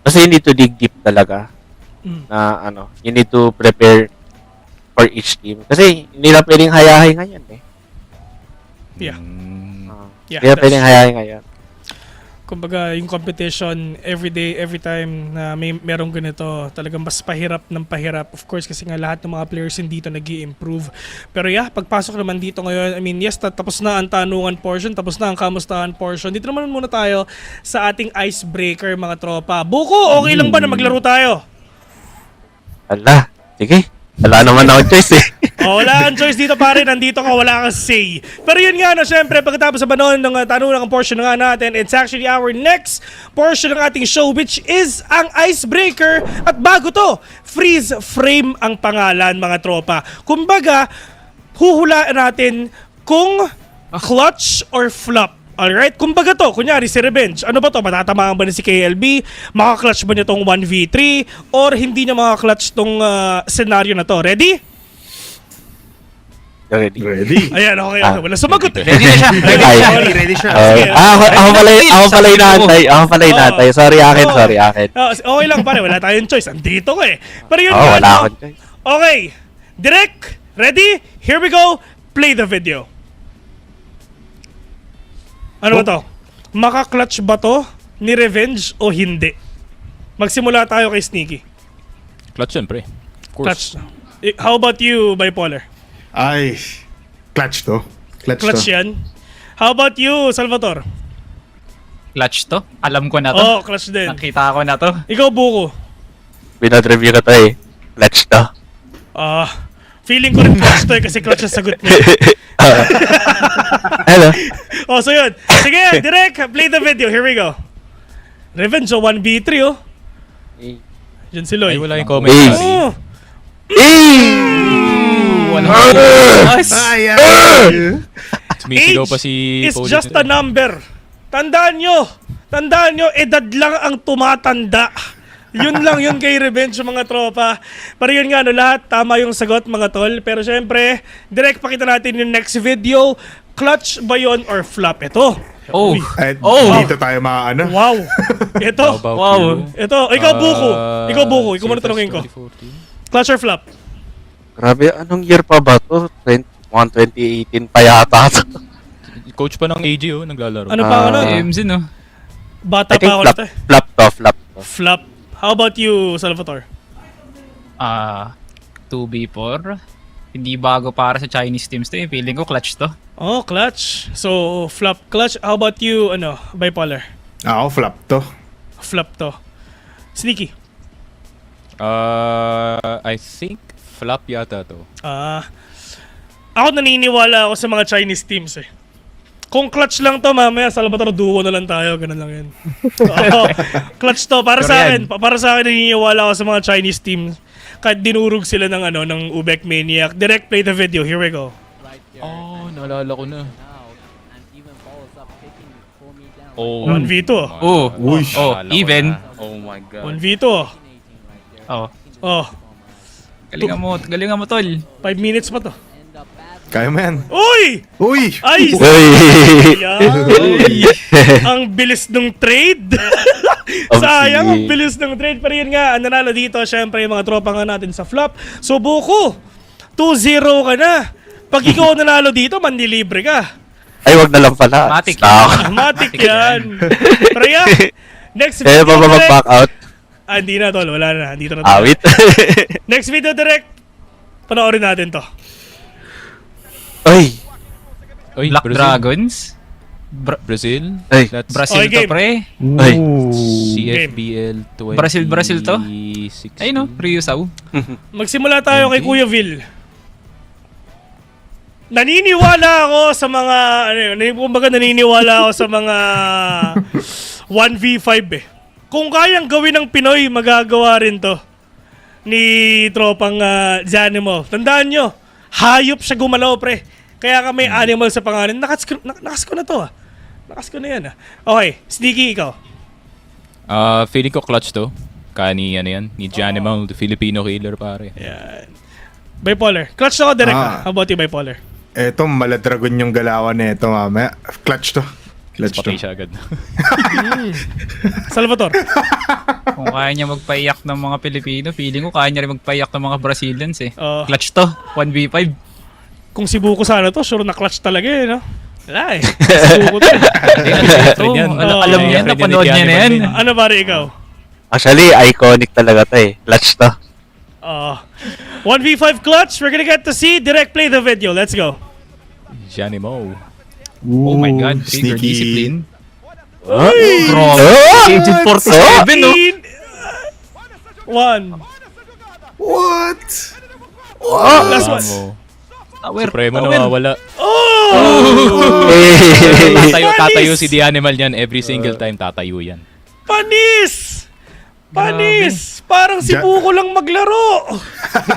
kasi you need to dig deep talaga na you need to prepare for each team kasi hindi na pwedeng hayahay ngayon eh. Yeah. Hindi na pwedeng hayahay ngayon. Kumbaga, yung competition, every day, every time na merong ganito, talagang mas pahirap ng pahirap. Of course, kasi nga lahat ng mga players dito nag-i-improve. Pero pagpasok naman dito ngayon, yes, tapos na ang tanungan portion, tapos na ang kamustahan portion. Dito naman muna tayo sa ating icebreaker, mga tropa. Buko, okay lang ba na maglaro tayo? Ala, sige. Wala naman ako choice eh. Wala kang choice dito pare, nandito ka, wala kang say. Pero yun nga, syempre, pagkatapos sa banon ng tanungan ng portion nga natin, it's actually our next portion ng ating show, which is ang icebreaker. At bago to, freeze frame ang pangalan, mga tropa. Kumbaga, huhulaan natin kung clutch or flop. Alright, kumbaga to, kunyari si Revenge, ano ba to, matatamaan ba na si KLB, makaklatch ba niya tong 1v3, or hindi niya makaklatch tong scenario na to. Ready? Ready. Ayan, okay, wala sumagot. Ready na siya. Ready siya. Ako pala inaantay. Sorry akin. Okay lang pare, wala tayong choice. Andito ko eh. Pero yun Wala nga, akong choice. okay, Direk, ready? Here we go. Play the video. Ano ba to? Makaklatch ba to ni Revenge o hindi? Magsimula tayo kay Sneaky. Clutch syempre. Of course. Clutch. How about you, Bipolar? Ay, clutch to. Clutch yan. How about you, Salvatore? Clutch to? Alam ko na to. Oh, clutch din. Nakita ko na to. Ikaw, Buko. Pinag-review ko to eh. Clutch to. Feeling ko rin clutch to eh, kasi clutch ang sagot mo. Hello. So yun. Sige, Direk, play the video. Here we go. Revenge, 1v3 oh. Yan si Loy. Ay, wala yung comment. Oh. Sumisigaw pa Age si is Pauline. just a number. Tandaan nyo, edad lang ang tumatanda. Yun lang yun kay Revenge, mga tropa. Pero yun nga, lahat tama yung sagot, mga tol. Pero syempre, direct pakita natin yung next video. Clutch ba yun or flop? Ito. Oh. Dito tayo maano. Wow. Ito. Wow. Ito. Ikaw, Buko. Ikaw muna tanongin ko. Clutch or flop? Grabe, anong year pa ba to? 2018 pa yata to. Coach pa ng AG naglalaro. Ano pa ano? AMZ, no? Bata I think pa ako flop, nito eh. flop to. Flop. How about you, Salvatore? 2v4. Hindi bago para sa Chinese teams to eh. Feeling ko clutch to. Oh, clutch. So, flop clutch. How about you, bipolar? Ako, flop to. Flop to. Sneaky. I think flop yata to. Ako naniniwala ako sa mga Chinese teams eh. Kung clutch lang to, mamaya Salvatore duo na lang tayo, ganun lang yun. Oo, clutch to para sa akin. Para sa akin naniniwala ako sa mga Chinese teams. Kahit dinurog sila ng ng Ubek Maniac. Direct play the video. Here we go. Oh, naalala ko na. Oh, 1v2. Oh, naalala ko even. na. Oh my god. 1v2. Oh. Oh, Galingan mo, tol. 5 minutes pa to. Kaya mo yan. Uy! Uy! Ay! Uy! Yan. Ang bilis ng trade. Sayang, ang bilis ng trade. Pero yun nga, ang nanalo dito, syempre yung mga tropa nga natin sa flop. So, Buko, 2-0 ka na. Pag ikaw nanalo dito, manlilibre ka. Ay, wag na lang pala. Matic. Stock. Matic yan. Pero yan, next Kaya video pa ba direct. mag-back out? Hindi na, tol. Wala na. Dito na. Awit. Next video direct. Panoorin natin to. Ay! Oy, Black Brazil. Dragons. Brazil? Ay. That's Brazil Okay, to, game. pre. Ay. CFBL 20. Brazil to? Ay no, Ryusaw. Magsimula tayo kay Kuya Vil. Naniniwala ako sa mga kumbaga naniniwala ako sa mga 1v5 eh. Kung kayang gawin ng Pinoy, magagawa rin to ni tropang Zanimo. Tandaan nyo, hayop siya gumalaw, pre. Kaya ka may animal sa pangalan. Nakas ko na to Nakas ko na yan Okay, Sneaky, ikaw. Feeling ko clutch to. Kaya ni Janimal, the Filipino killer, pare. Yan. Bipolar. Clutch ako direct How about you, Bipolar? Eto, maladragon yung galawan na ito mamaya. Clutch to. Clutch to. Patay siya agad. Salvatore. Kung kaya niya magpaiyak ng mga Pilipino, feeling ko kaya niya rin magpaiyak ng mga Brazilians eh. Oh. Clutch to, 1v5. Kung si Buko sana to, sure na clutch talaga eh, no? Wala eh. Si Buko to. Alam niya, napanood niya na yan. Ano pare ikaw? Actually, iconic talaga to eh. Clutch to. 1v5 clutch, we're gonna get to see. Direct play the video. Let's go. Janimo. Oh my god, trigger Sneaky. discipline. Uy! Agent 47, no? 1. What? Last one. Tower. Supremo nawawala. Oh! Tatayo si The Animal yan. Every single time tatayo yan. Panis! Panis! Parang si Buko lang maglaro.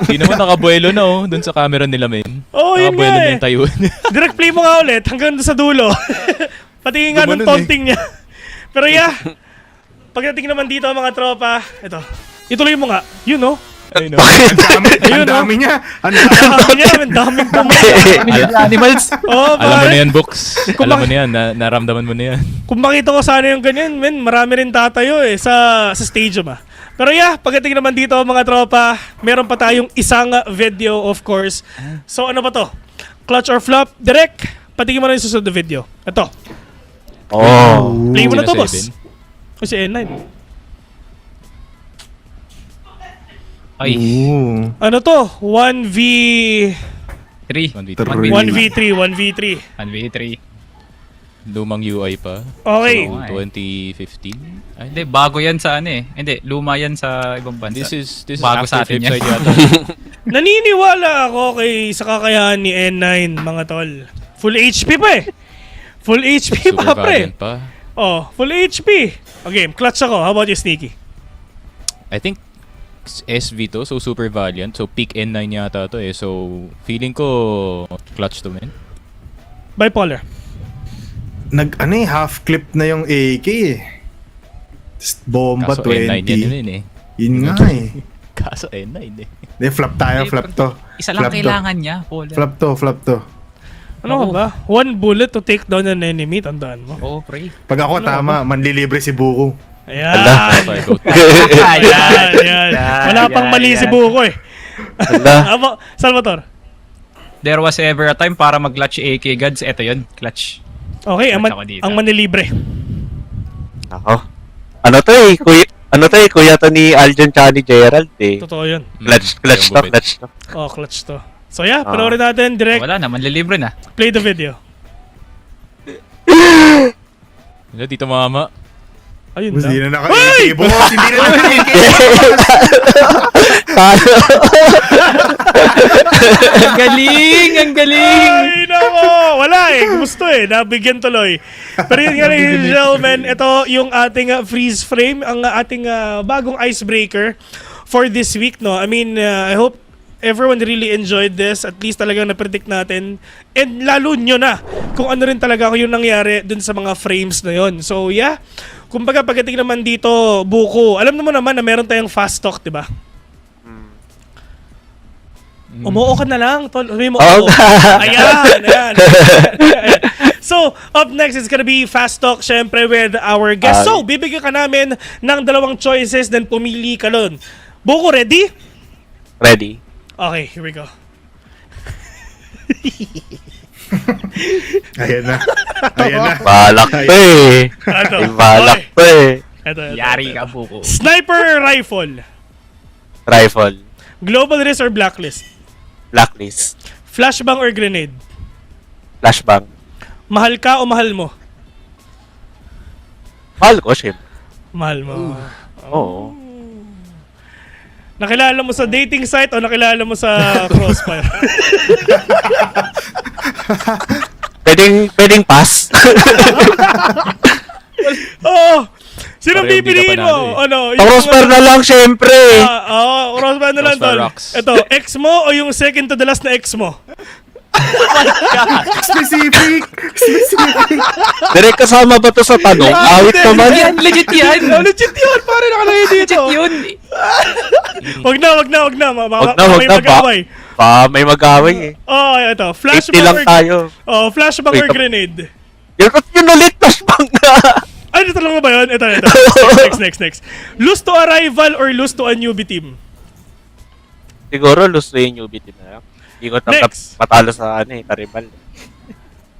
Hindi naman nakabuelo na dun sa camera nila, men. Oh, yun Nakabuelo nga na eh. yung tayo. Direct play mo nga ulit hanggang doon sa dulo. Pati nga nung taunting niya. Pero yeah, pagdating naman dito mga tropa, ito. Ituloy mo nga. Yun no? Ayun, no? Ang dami niya. Ang dami. Ang daming tumayo. Animals. Oh, Alam mo pare. na yan, Books. Alam mo na yan. Naramdaman mo na yan. Kung makita ko sana yung ganyan, men, marami rin tatayo eh sa stadium Pero yeah, pagdating naman dito mga tropa, meron pa tayong isang video of course. So ano ba to? Clutch or flop? Direct, patingin mo na yung susunod na video. Ito. Oh. Play mo na to, Sino, boss. O si N9. Ay, Ano to? 1v... 3. 1v3, 1v3. 1v3. Lumang UI pa. Okay. So, Okay. 2015. Ay, Hindi, bago yan sa Hindi, luma yan sa ibang bansa. This is Bago after sa atin Flipside yan. yata. Naniniwala ako sa kakayahan ni N9, mga tol. Full HP pa eh. Full HP Super pa, pre. Valiant pa. Oh, full HP. Okay, clutch ako. How about you, Sneaky? I think SV to, so Super Valiant. So peak N9 yata to eh. So feeling ko clutch to, men. Bipolar. Half clip na yung AK eh. Bomba Kaso N9 yan 20. eh. Yun nga eh. Kaso N9 eh. Hindi, flop tayo, flop to. Isa lang Flop to. kailangan niya, Paul. Flop to. Ano ba? One bullet to take down an enemy. Tandaan mo. Oh, pre. Pag ako tama, manlilibre si Buko. Ayan. Okay, go. Ayan. Wala pang mali si Buko eh. Ala. Salvatore. There was ever a time para mag-clutch AK gods. Ito yun, clutch. Okay, Clutch ako dito. ang manilibre. Ako. Ano to eh? Kuya to ni Aljon tsaka ni Gerald eh. Totoo yun. Clutch to. Oh, clutch to. So yeah, panoorin natin direct. Wala na, manlilibre na. Play the video. Wala, dito mama. Ayun Hindi na. na naka-boss. Hindi na Ang galing! Ang galing! Ay, nako! Wala gusto nabigyan tuloy. Pero yun nga ladies and gentlemen, ito yung ating freeze frame, ang ating bagong icebreaker for this week, no? I mean, I hope everyone really enjoyed this. At least talagang na-predict natin. And lalo nyo na kung ano rin talaga yung nangyari dun sa mga frames na yon. So, yeah. Kumbaga, pagdating naman dito, buko, alam mo naman na meron tayong fast talk, di ba? Umuo ka na lang, tol. Sabi mo, ayan. So, up next is gonna be fast talk, syempre, with our guest. So, bibigyan ka namin ng 2 choices, then pumili ka nun. Buko, ready? Ready? Okay, here we go. Ayan na. Ayan na. Balak to eh. Ito. May balak Okay. to eh. Ito. Yari ka, buko. Sniper rifle. Rifle. Global list or blacklist? Blacklist. Flashbang or grenade? Flashbang. Mahal ka o mahal mo? Mahal ko, syempre. Mahal mo. Oo. Nakilala mo sa dating site o nakilala mo sa Crossfire? Pwedeng pass. Oo. Sino Pareho hindi pipiliin ka mo? panalo Ano? Sa crossbar na lang, syempre. Crossfire na lang, Crossfire tol. rocks. Ito, ex mo o yung second to the last na ex mo? Specific. Direk kasama ba to sa tanong? Awit naman. Yan, legit yan! Legit yun, pare nakalagay dito. Legit yun! Wag na. Wag na, wag May na. mag-away. May mag-away eh. Ito. 80 Flashbang lang or... tayo. Flashbang Wait, or grenade? Yun ulit, flashbang na. Ay, ito lang ba yun? Ito. Next. Lose to a rival or lose to a newbie team? Siguro, lose to yung newbie team na lang. Hindi ko tanggap Next. matalo sa karibal.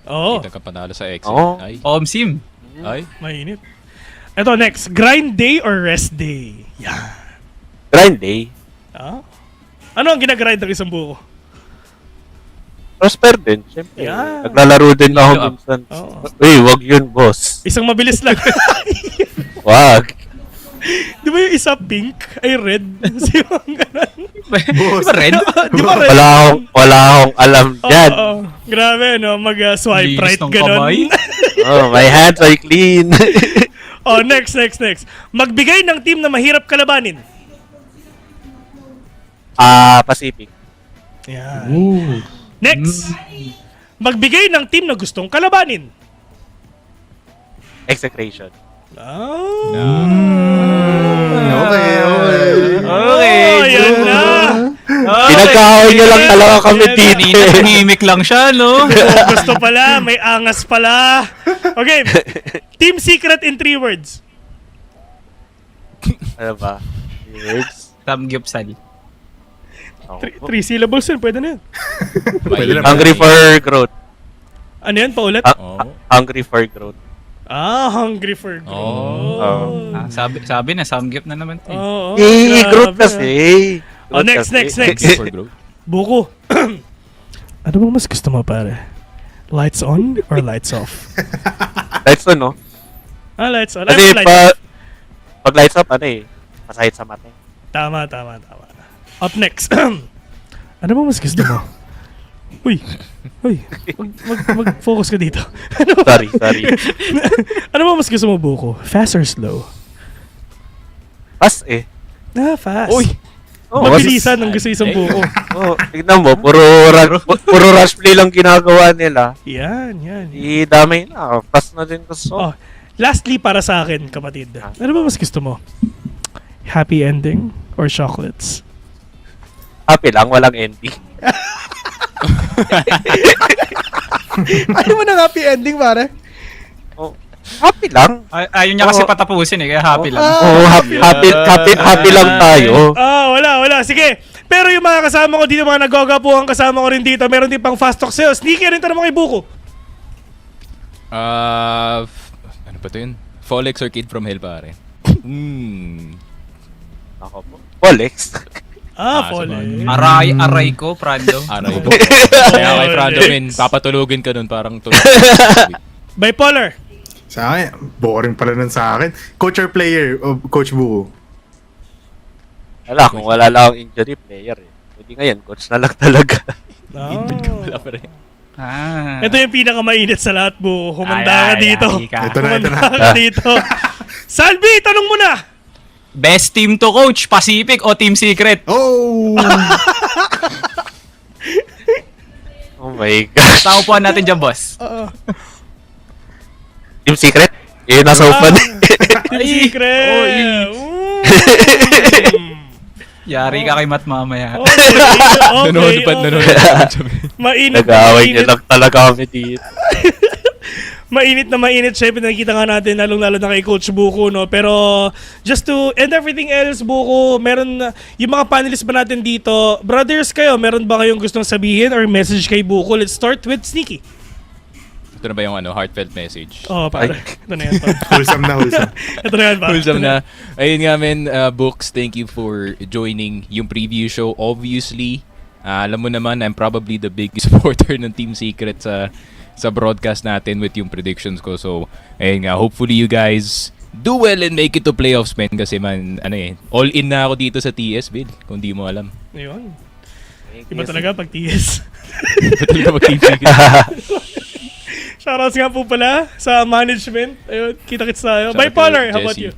Oo. Dito ka panalo sa exit. Oo. Ay. Omsim. Ay. Mainit. Ito, next. Grind day or rest day? Yan. Grind day. Ano ang ginagrind ng isang buko? Prosper din, syempre. Yeah. Naglalaro din ako Video up. minsan. Oo. Uy, wag yun, boss. Isang mabilis lang. Wag. Di ba yung isa pink? Ay, red? Kasi yung ganun. Di ba red? Di ba red? Wala akong alam dyan. Oo. Grabe, no? Mag-swipe Linis right, ng ganun. kamay. My hands are clean. Next. Magbigay ng team na mahirap kalabanin. Pacific. Yan. Next. Magbigay ng team na gustong kalabanin. Execration. Okay. Yan na. Pinagkahoy nyo lang talaga kami dito. Tahimik lang siya, no? Gusto pala, may angas pala. Okay. Team secret in 3 words. Ano ba? Words? Samgyupsal. 3 syllables yun, pwede na yun. Pwede na. Hungry for growth. Ano yan, paulit? Hungry for growth. Hungry for growth. Sabi na, samgyup na naman. Oo. Growth grabe. kasi. Next. For growth. Buko. Ano bang mas gusto mo, pare? Lights on or lights off? Lights on, no? Lights on. Kasi Lights off. pag lights up, masahit sa mata. Tama. Up next. Ano bang mas gusto mo? Uy. Mag-focus ka dito. Sorry. Ano bang mas gusto mo, Buko? Fast or slow? Fast eh. Fast. Uy. Mabilisan ang gusto isang Buko. Tignan mo, puro rush play lang ginagawa nila. Yan. Damay na. Fast na din gusto. Lastly, para sa akin, kapatid. Ano ba mas gusto mo? Happy ending or chocolates? Happy lang, walang ending. Ayaw mo ng happy ending, pare? Happy lang. Ayun niya kasi patapusin kaya happy lang. Happy lang tayo. Wala. Sige. Pero yung mga kasama ko dito, mga nagagapuhan kasama ko rin dito, meron din pang fast talk sa'yo. Sneaky rin tanong mo kay Buko. Ano ba ito yun? Folex or Kid from Hell, pare? Ako po. Polex. Fallen. Aray ko, Prando. Aray ko. Kaya kay Frando, papatulugin ka nun, parang tulog. Bipolar. Sa akin, boring pala nun sa akin. Coach or player, Coach Buko? Wala, kung wala lang akong injury player eh. Hindi ngayon, coach na lang talaga. Oh. Wala pa rin. Ito yung pinakamainit sa lahat, Buko. Humanda ka dito. Ito na. Humanda ka dito. Salvi, tanong mo na! Best team to coach, Pacific o Team Secret? Oh! Oh my gosh. Taupuan natin dyan, boss. Team Secret? Yun nasa open. Team Secret! Yari ka kay Matt mamaya. Okay. Nanonood pa. Mainit Nag-aaway niya lang talaga kami dito. Mainit na mainit, syempre nakikita nga natin lalong-lalo na kay Coach Buko, no? Pero just to end everything else, Buko, meron yung mga panelists ba natin dito, brothers kayo, meron ba kayong gustong sabihin or message kay Buko? Let's start with Sneaky. Ito na ba yung heartfelt message? Oh, pare. Ito na yan, pare. Wholesome na. Ito na yan, pare. Wholesome na. Ayun nga men, Books, thank you for joining yung preview show. Obviously, alam mo naman, I'm probably the biggest supporter ng Team Secret sa broadcast natin with yung predictions ko. So, ayun nga, hopefully you guys do well and make it to playoffs, man. Kasi man, all in na ako dito sa TS, Bill, kung di mo alam. Ayun. Iba talaga pag TS. Iba talaga pag Team Secret. Shoutouts nga po pala sa management. Ayun, kita-kits tayo. Bipolar, how about you?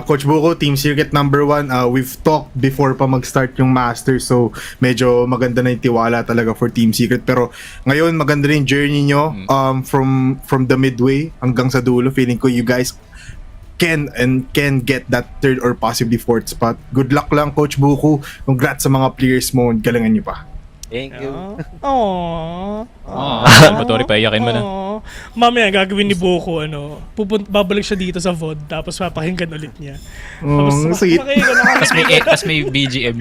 Coach Buko, Team Secret #1. We've talked before pa mag-start yung Masters, so medyo maganda na yung tiwala talaga for Team Secret. Pero ngayon, maganda rin journey nyo from the midway hanggang sa dulo. Feeling ko you guys can get that third or possibly fourth spot. Good luck lang, Coach Buko. Congrats sa mga players mo. Galingan nyo pa. Thank you. Aww. Salvatore, paiyakin mo na. Mamaya gagawin ni Buko, babalik siya dito sa VOD, tapos papakinggan ulit niya. Tapos sweet. Tas may BGM.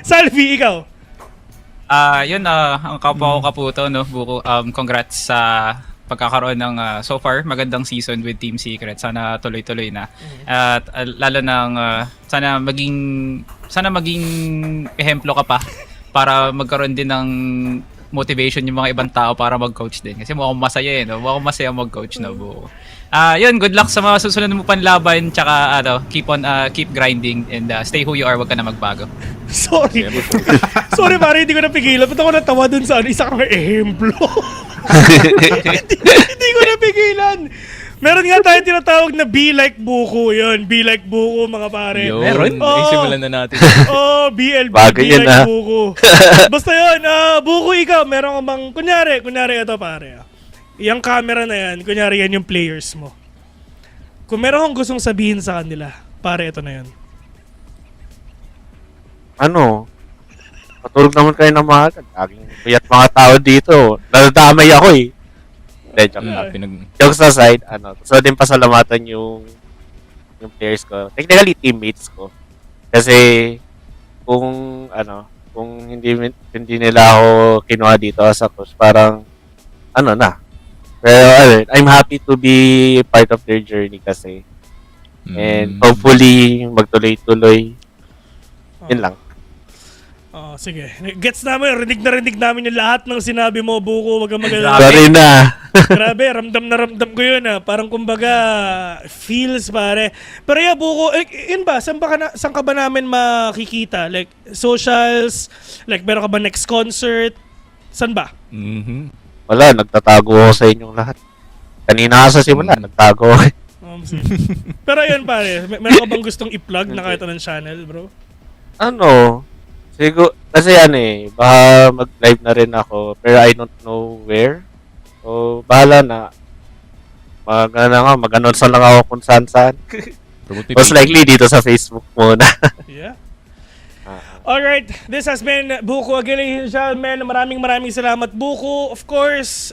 Salvi, ikaw. Yun, ang kapwa ko kaputo, no, Buko. Congrats sa pagkakaroon ng so far magandang season with Team Secret. Sana tuloy-tuloy na. At lalo ng sana maging ehemplo ka pa para magkaroon din ng motivation yung mga ibang tao para mag-coach din. Kasi mukhang masaya no? Mukhang masaya mag-coach na Buko. Yun, good luck sa mga susunod mo panlaban, tsaka keep grinding and stay who you are, wag ka na magbago. Sorry. Sorry pare, hindi ko napigilan. Ba't ako natawa dun sa isa kang ehemplo? Hindi ko napigilan. Meron nga tayo tinatawag na Be Like Buko. Yun, Be Like Buko mga pare. Yun, isimulan na natin. BLB, Bagay Be yan, Like Buko. Basta yun, Buko ikaw, meron ka bang, kunyari ito pare. Yung camera na yan, kunyari yan yung players mo. Kung meron kang gustong sabihin sa kanila, pare ito na yun. Matulog naman kayo ng mga laging puyat mga tao dito. Nadadamay ako eh. Jokes aside, so din pasalamatan yung players ko. Technically, teammates ko. Kasi, kung hindi nila ako kinuha dito sa coach, parang, na. Pero, I'm happy to be part of their journey kasi. And hopefully, magtuloy-tuloy. Yun lang. Sige. Gets namin, rinig namin yung lahat ng sinabi mo, Buko. Wag kang magalala. Sorry na. Grabe, ramdam ko yun parang kumbaga, feels pare. Pero yeah, Buko, yun ba, saan ka ba namin makikita? Like, socials, like meron ka ba next concert? Saan ba? Wala, nagtatago ako sa inyong lahat. Kanina sa simula, nagtago ako. Pero yun pare, meron ka bang gustong i-plug na kahit anong channel, bro? Siguro, kasi baka mag-live na rin ako, pero I don't know where. So, bahala na. Mag-announce lang ako kung saan. Most likely dito sa Facebook muna. Yeah. Alright, this has been Buko again, man. Maraming salamat, Buko. Of course,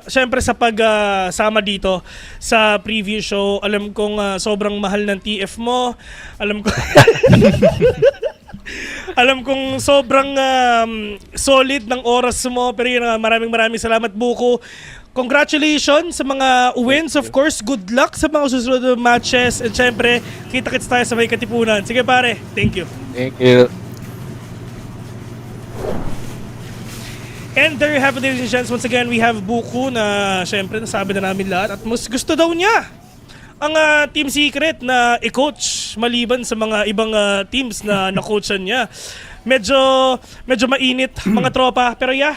syempre sa pagsama dito sa preview show, alam kong sobrang mahal ng TF mo. Alam kong sobrang solid ng oras mo. Pero yun, maraming salamat, Buko. Congratulations sa mga wins. Of course, good luck sa mga susunod na matches. And syempre, kita-kits tayo sa may katipunan. Sige pare, thank you. Thank you. And there you have it, ladies and gents. Once again, we have Buku na syempre nasabi na namin lahat at mas gusto daw niya ang Team Secret na i-coach maliban sa mga ibang teams na na-coachan niya. Medyo mainit mga tropa. Pero yeah,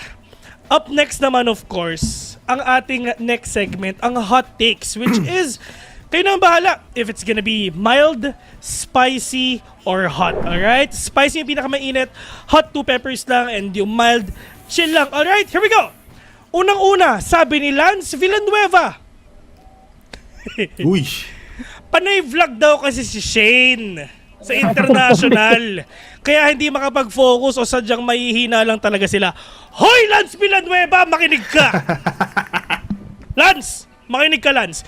up next naman of course, ang ating next segment, ang hot takes, which is kayo na ang bahala if it's gonna be mild, spicy, or hot. Alright? Spicy yung pinakamainit, hot 2 peppers lang, and yung mild, chill lang. Alright, here we go! Unang-una, sabi ni Lance Villanueva. Uy. Panay vlog daw kasi si Shane sa international. Kaya hindi makapag-focus o sadyang mahihina lang talaga sila. Hoy, Lance Villanueva, makinig ka! Lance, makinig ka, Lance.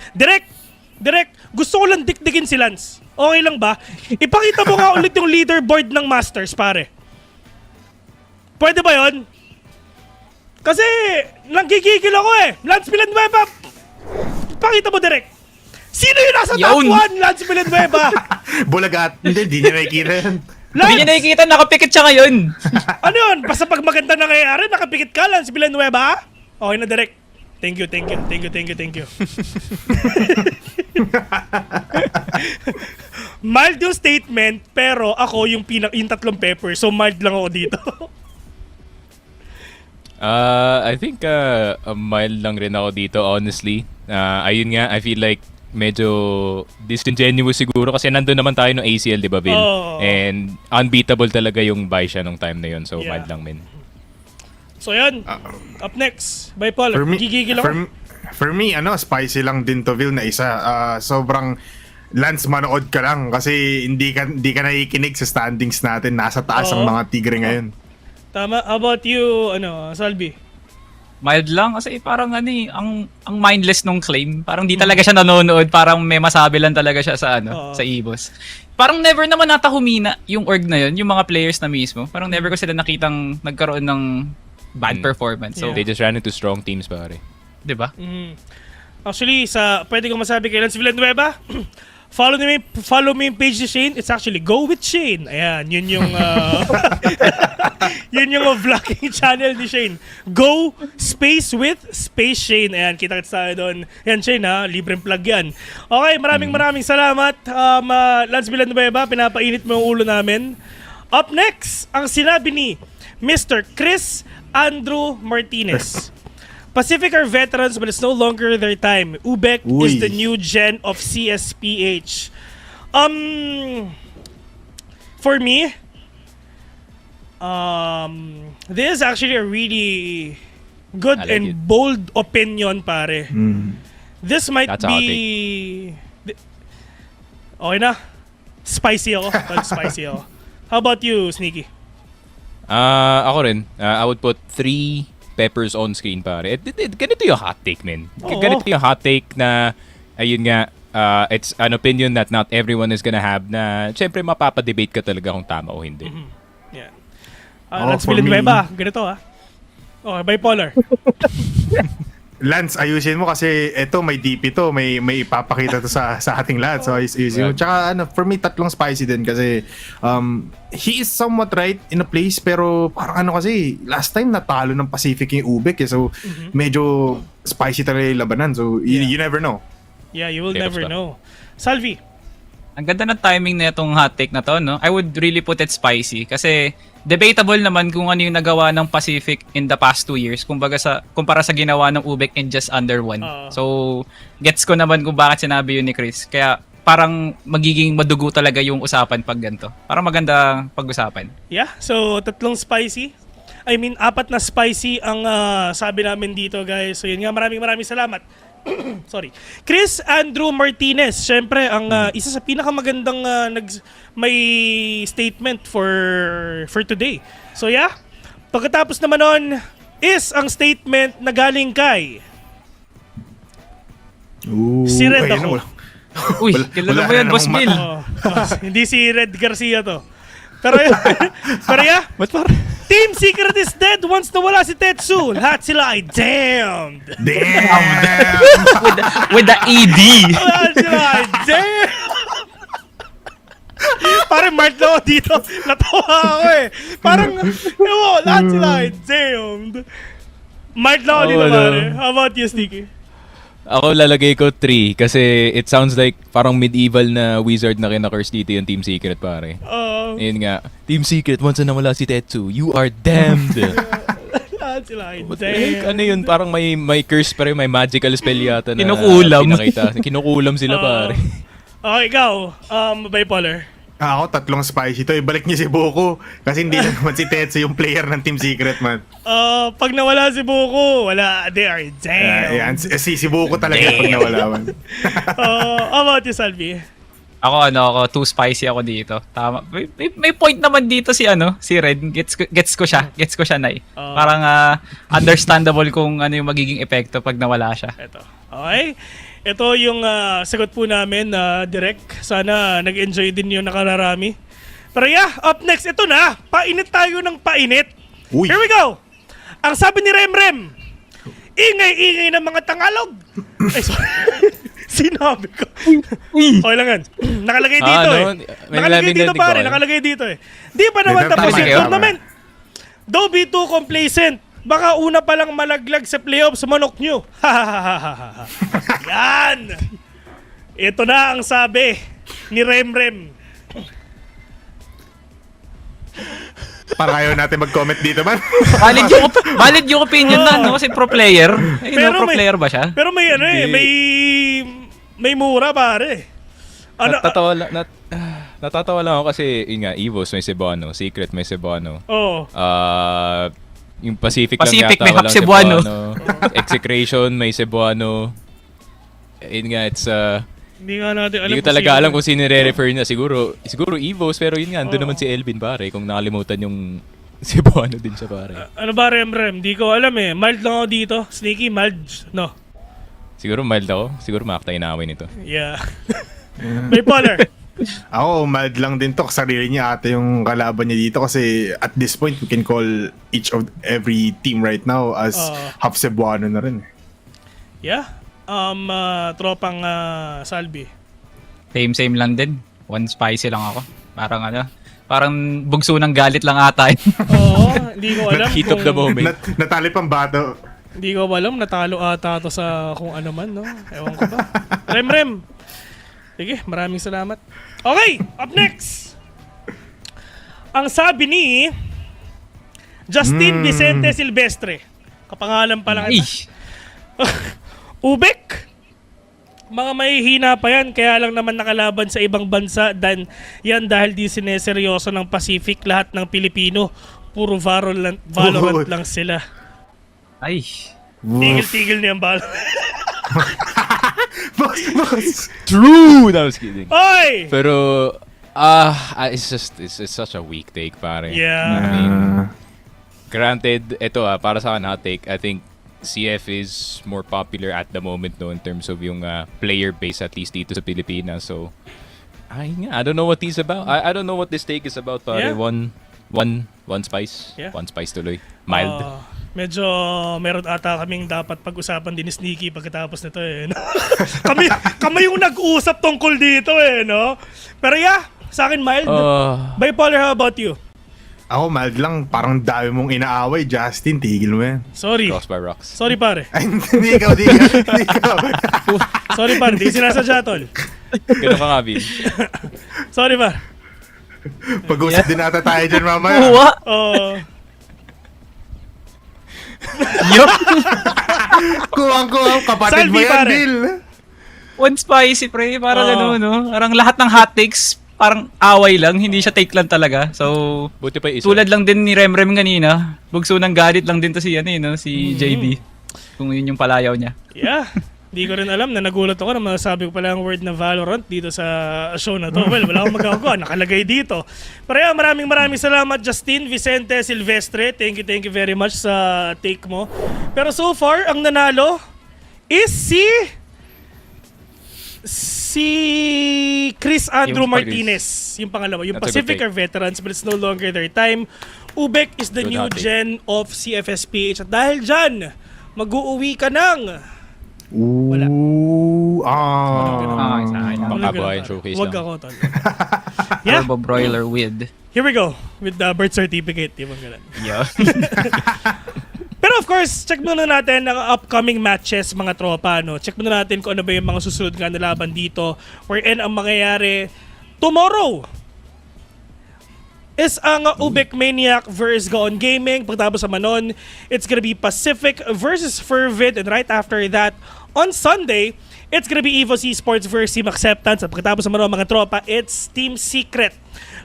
Direct, gusto ko lang dikdikin si Lance. Okay lang ba? Ipakita mo nga ulit yung leaderboard ng Masters, pare. Pwede ba yon? Kasi, nanggigigil ako eh. Lance Villanueva, ipakita mo direct. Sino yung nasa top 1, Lance Villanueva? Bulagat. Hindi niya nakikita yan. Hindi niya nakikita, nakapikit siya ngayon. Ano yun? Basta pag maganda nangyayari, nakapikit ka, Lance Villanueva? Okay na, direct. Thank you. Mild yung statement, pero ako yung 3 pepper, so mild lang ako dito. I think mild lang rin ako dito, honestly. Ayun nga, I feel like medyo disingenuous siguro kasi nandun naman tayo ng ACL, di ba, Bill? Oh. And unbeatable talaga yung buy siya nung time na yun. So, Yeah. mild lang, min. So yan, up next, bipolar. Gigigil ako. For me, spicy lang din to, Vil, na isa. Sobrang Lance, manood ka lang kasi hindi ka nakikinig sa standings natin. Nasa taas ang mga Tigre ngayon. Tama. How about you, Salvi? Mild lang kasi parang ang mindless nung claim. Parang di talaga siya nanonood, parang may masabi lang talaga siya sa sa Evos. Parang never naman nata humina yung org na yun, yung mga players na mismo. Parang never ko sila nakitang nagkaroon ng bad performance. So, They just ran into strong teams, pare. 'di ba? Actually, pwede kong masabi kay Lance Villanueva, follow me yung page ni Shane. It's actually Go With Shane. Ayan, yun yung yun yung vlogging channel ni Shane. Go Space with Space Shane. Ayan, kita tayo doon. Ayan, Shane ha, libreng plug yan. Okay, maraming salamat. Lance Villanueva, pinapainit mo yung ulo namin. Up next, ang sinabi ni Mr. Chris Andrew Martinez. Pacific are veterans but it's no longer their time. Ubek is the new gen of CSPH. For me, this is actually a really good and bold opinion, pare. This might That's a hot be... Okay na? Spicy ako. Spicy ako. How about you, Sneaky? Ako rin. I would put 3 peppers on screen, pare. Ganito yung hot take, man. Ganito yung hot take na, ayun nga, it's an opinion that not everyone is gonna have na, syempre, mapapadebate ka talaga kung tama o hindi. Yeah. Lance Villanueva, ganito ha. Okay, bipolar. Lance, ayusin mo kasi eto may DP to, may ipapakita to sa ating lahat. So ayusin mo. Tsaka for me 3 spicy din kasi he is somewhat right in a place pero parang kasi last time natalo ng Pacific yung Ubek so medyo spicy talaga yung labanan. So you never know. Yeah, you will never know. Salvi. Ang ganda ng timing na itong hot take na to, no? I would really put it spicy kasi debatable naman kung ano yung nagawa ng Pacific in the past 2 years kumpara sa ginawa ng Ubek in just under 1. So, gets ko naman kung bakit sinabi yun ni Chris. Kaya parang magiging madugo talaga yung usapan pag ganito. Parang maganda pag-usapan. Yeah, so 3 spicy. I mean, 4 na spicy ang sabi namin dito, guys. So yun nga, maraming salamat. Sorry. Chris Andrew Martinez, syempre ang isa sa pinakamagandang may statement for today. So yeah, pagkatapos naman nun is ang statement na galing kay si Red ako. Uy, kilala mo yan, Boss Bill. Hindi si Red Garcia to. Pero yeah, Team Secret is dead once nawala si Tetsu. Lahat sila ay damned. with the ED. Lahat sila ay damned. Parang Mart na ako dito. Natawa ako eh. Parang, lahat sila ay damned. Mild lang ako dito, ano. pare. How about you, Sticky? Ako lalagay ko 3 kasi it sounds like parang medieval na wizard na kinakurse dito yung Team Secret, pare. Yun nga. Team Secret, once na nawala si Tetsu, you are damned. Lahat sila. Ano yun, parang may curse pa rin, may magical spell yata na Kinukulam. pinakita. Kinukulam sila, pare. Okay, ikaw. Bipolar. Ako, 3 spicy to. Ibalik niyo si Buko. Kasi hindi lang naman si Tetsu yung player ng Team Secret, man. Pag nawala si Buko, wala. They are Yan, damn. si Buko talaga pag nawala, man. How about you, Salvi? Ako, too spicy ako dito. Tama. May point naman dito si Red. Gets ko siya, Nay. Parang understandable kung ano yung magiging epekto pag nawala siya. Ito. Okay. Ito yung sagot po namin direct. Sana nag-enjoy din yung nakararami. Pero yeah, up next, ito na. Painit tayo ng painit. Uy. Here we go. Ang sabi ni Remrem, ingay-ingay ng mga Tangalog. Ay, sorry. Sinabi ko. Okay lang yan. Nakalagay dito Nakalagay dito pare. Nakalagay dito Di pa naman Tama tapos yung kayo. tournament. Don't be too complacent. Baka una pa lang malaglag sa playoffs manok nyo. Yan. Ito na ang sabi ni Remrem. Para ayaw natin mag-comment dito, man. Valid yung opinion na, kasi pro player. Pro player ba siya? Pero may may mura pare. Natatawa lang ako kasi yun nga, Evos may Cebuano, Secret may Cebuano. Oh. Yung Pacific May lang yata walang Cebuano. Execration may Cebuano. Yun nga, it's Hindi nga natin alam. hindi ko talaga alam kung sino re-refer niya. Siguro Evos, pero yun nga, doon naman si Elvin, pare. Kung nakalimutan yung Cebuano din siya, pare. Ano ba, Rem? Di ko alam Mild lang ako dito. Sneaky, mild. No. Siguro mild ako. Siguro makaktayin na awin ito. Yeah. Bipolar. Ako, mild lang din to. Sarili niya ata yung kalaban niya dito kasi at this point, we can call each of every team right now as half Cebuano na rin. Yeah. Tropang Salvi. Same lang din. One spicy lang ako. Parang bugso ng galit lang ata. Oo, hindi ko alam Heat of the moment. Natali pang bato. Hindi ko alam, natalo ata to sa kung ano man, no? Ewan ko ba. Rem. Sige, maraming salamat. Okay, up next. Ang sabi ni Justin Vicente Silvestre. Kapangalan pa lang ito. Ubek. Mga mahihina pa yan, kaya lang naman nakalaban sa ibang bansa yan dahil di sineseryoso ng Pacific lahat ng Pilipino. Puro Valorant lang sila. Ay. Tigil-tigil niya ang Valorant. Boss. True! No, I was kidding. Oy! Pero, it's such a weak take, pare. Yeah. I mean, granted, ito para sa akin, hot take, I think CF is more popular at the moment in terms of yung player base, at least dito sa Pilipinas. So, I don't know what he's about. I don't know what this take is about, pare. Yeah. One spice. Yeah. One spice tuloy. Mild. Medyo meron ata kaming dapat pag-usapan din ni Sneaky pagkatapos nito no? kami yung nag-usap tungkol dito no? Pero yeah, sa akin mild. Bipolar, how about you? Ako, mild lang. Parang dami mong inaaway. Justin, tigil mo yan. Sorry. Cross by rocks. Sorry pare. Ay, hindi ikaw. Sorry pare, di sinasadya tol. Ganun ka nga, Vin. Sorry pare. Pag-usap din ata tayo dyan mamaya. Kuwang, kapatid Salvi, mo yan, pare. Bill. One spicy, pre. Parang no? Parang lahat ng hot takes, parang away lang. Hindi siya take lang talaga. So, Buti pa isa. tulad lang din ni Remrem kanina. Bugso ng galit lang din to si, si JB. Kung yun yung palayaw niya. Yeah. Di ko rin alam na nagulat ako na masasabi ko pala ang word na Valorant dito sa show na to. Well, wala akong magagawa. Nakalagay dito. Pero yeah, maraming salamat Justin Vicente Silvestre. Thank you very much sa take mo. Pero so far, ang nanalo is si Chris Andrew Yung Martinez. Yung pangalawa. Yung That's a good Pacific take. are veterans but it's no longer their time. Ubek is the Good new hot take. gen of CFS PH. At dahil dyan, mag-uuwi ka ng... Wala. Pangkabuhayan showcase Huwag lang. ako, tol. Yeah, Turbo broiler with. here we go. With the birth certificate. Yung ganun. Yeah. Pero of course, check muna natin ang upcoming matches, mga tropa. No? Check muna natin kung ano ba yung mga susunod nga na laban dito. Wherein ang mangyayari tomorrow is ang Ubek Maniac versus Gaon Gaming. Pagtapos naman nun, it's gonna be Pacific versus Fervid. And right after that, on Sunday, it's gonna be Evo Esports versus Team Acceptance. At pagkatapos naman nun, mga tropa, it's Team Secret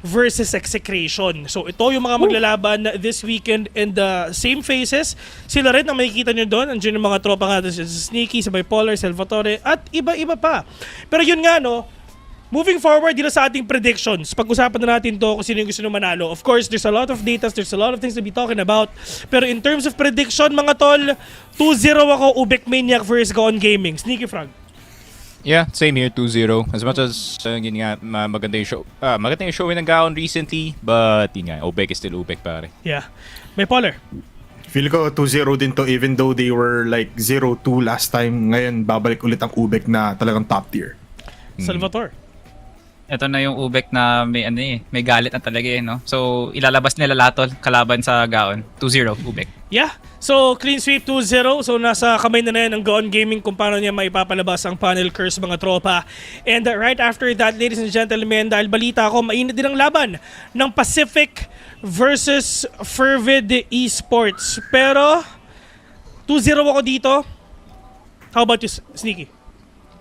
versus Execration. So ito yung mga maglalaban this weekend in the same phases. Sila rin ang makikita nyo doon. Andiyan yung mga tropa nga, si Sneaky, si Bipolar, Salvatore, at iba-iba pa. Pero yun nga, no, moving forward dito sa ating predictions, pag-usapan na natin to kung sino yung gusto nyo manalo. Of course, there's a lot of data, there's a lot of things to be talking about. Pero in terms of prediction, mga tol, 2-0 ako, Ubek Maniac versus Gaon Gaming. Sneaky Frog. Yeah, same here, 2-0. As much as yun nga, maganda yung show. Maganda yung show ng Gaon recently, but yun nga, Ubek is still Ubek, pare. Yeah. Bipolar. Feel ko 2-0 din to, even though they were like 0-2 last time. Ngayon, babalik ulit ang Ubek na talagang top tier. Salvatore. Ito na yung Ubek na may may galit na talaga no. So ilalabas nila lahat kalaban sa Gaon. 2-0 Ubek. Yeah. So clean sweep 2-0. So nasa kamay na yan ng Gaon Gaming kung paano niya maipapalabas ang panel curse, mga tropa. And right after that, ladies and gentlemen, dahil balita ko, mainit din ang laban ng Pacific versus Fervid Esports. Pero 2-0 ako dito. How about you, Sneaky?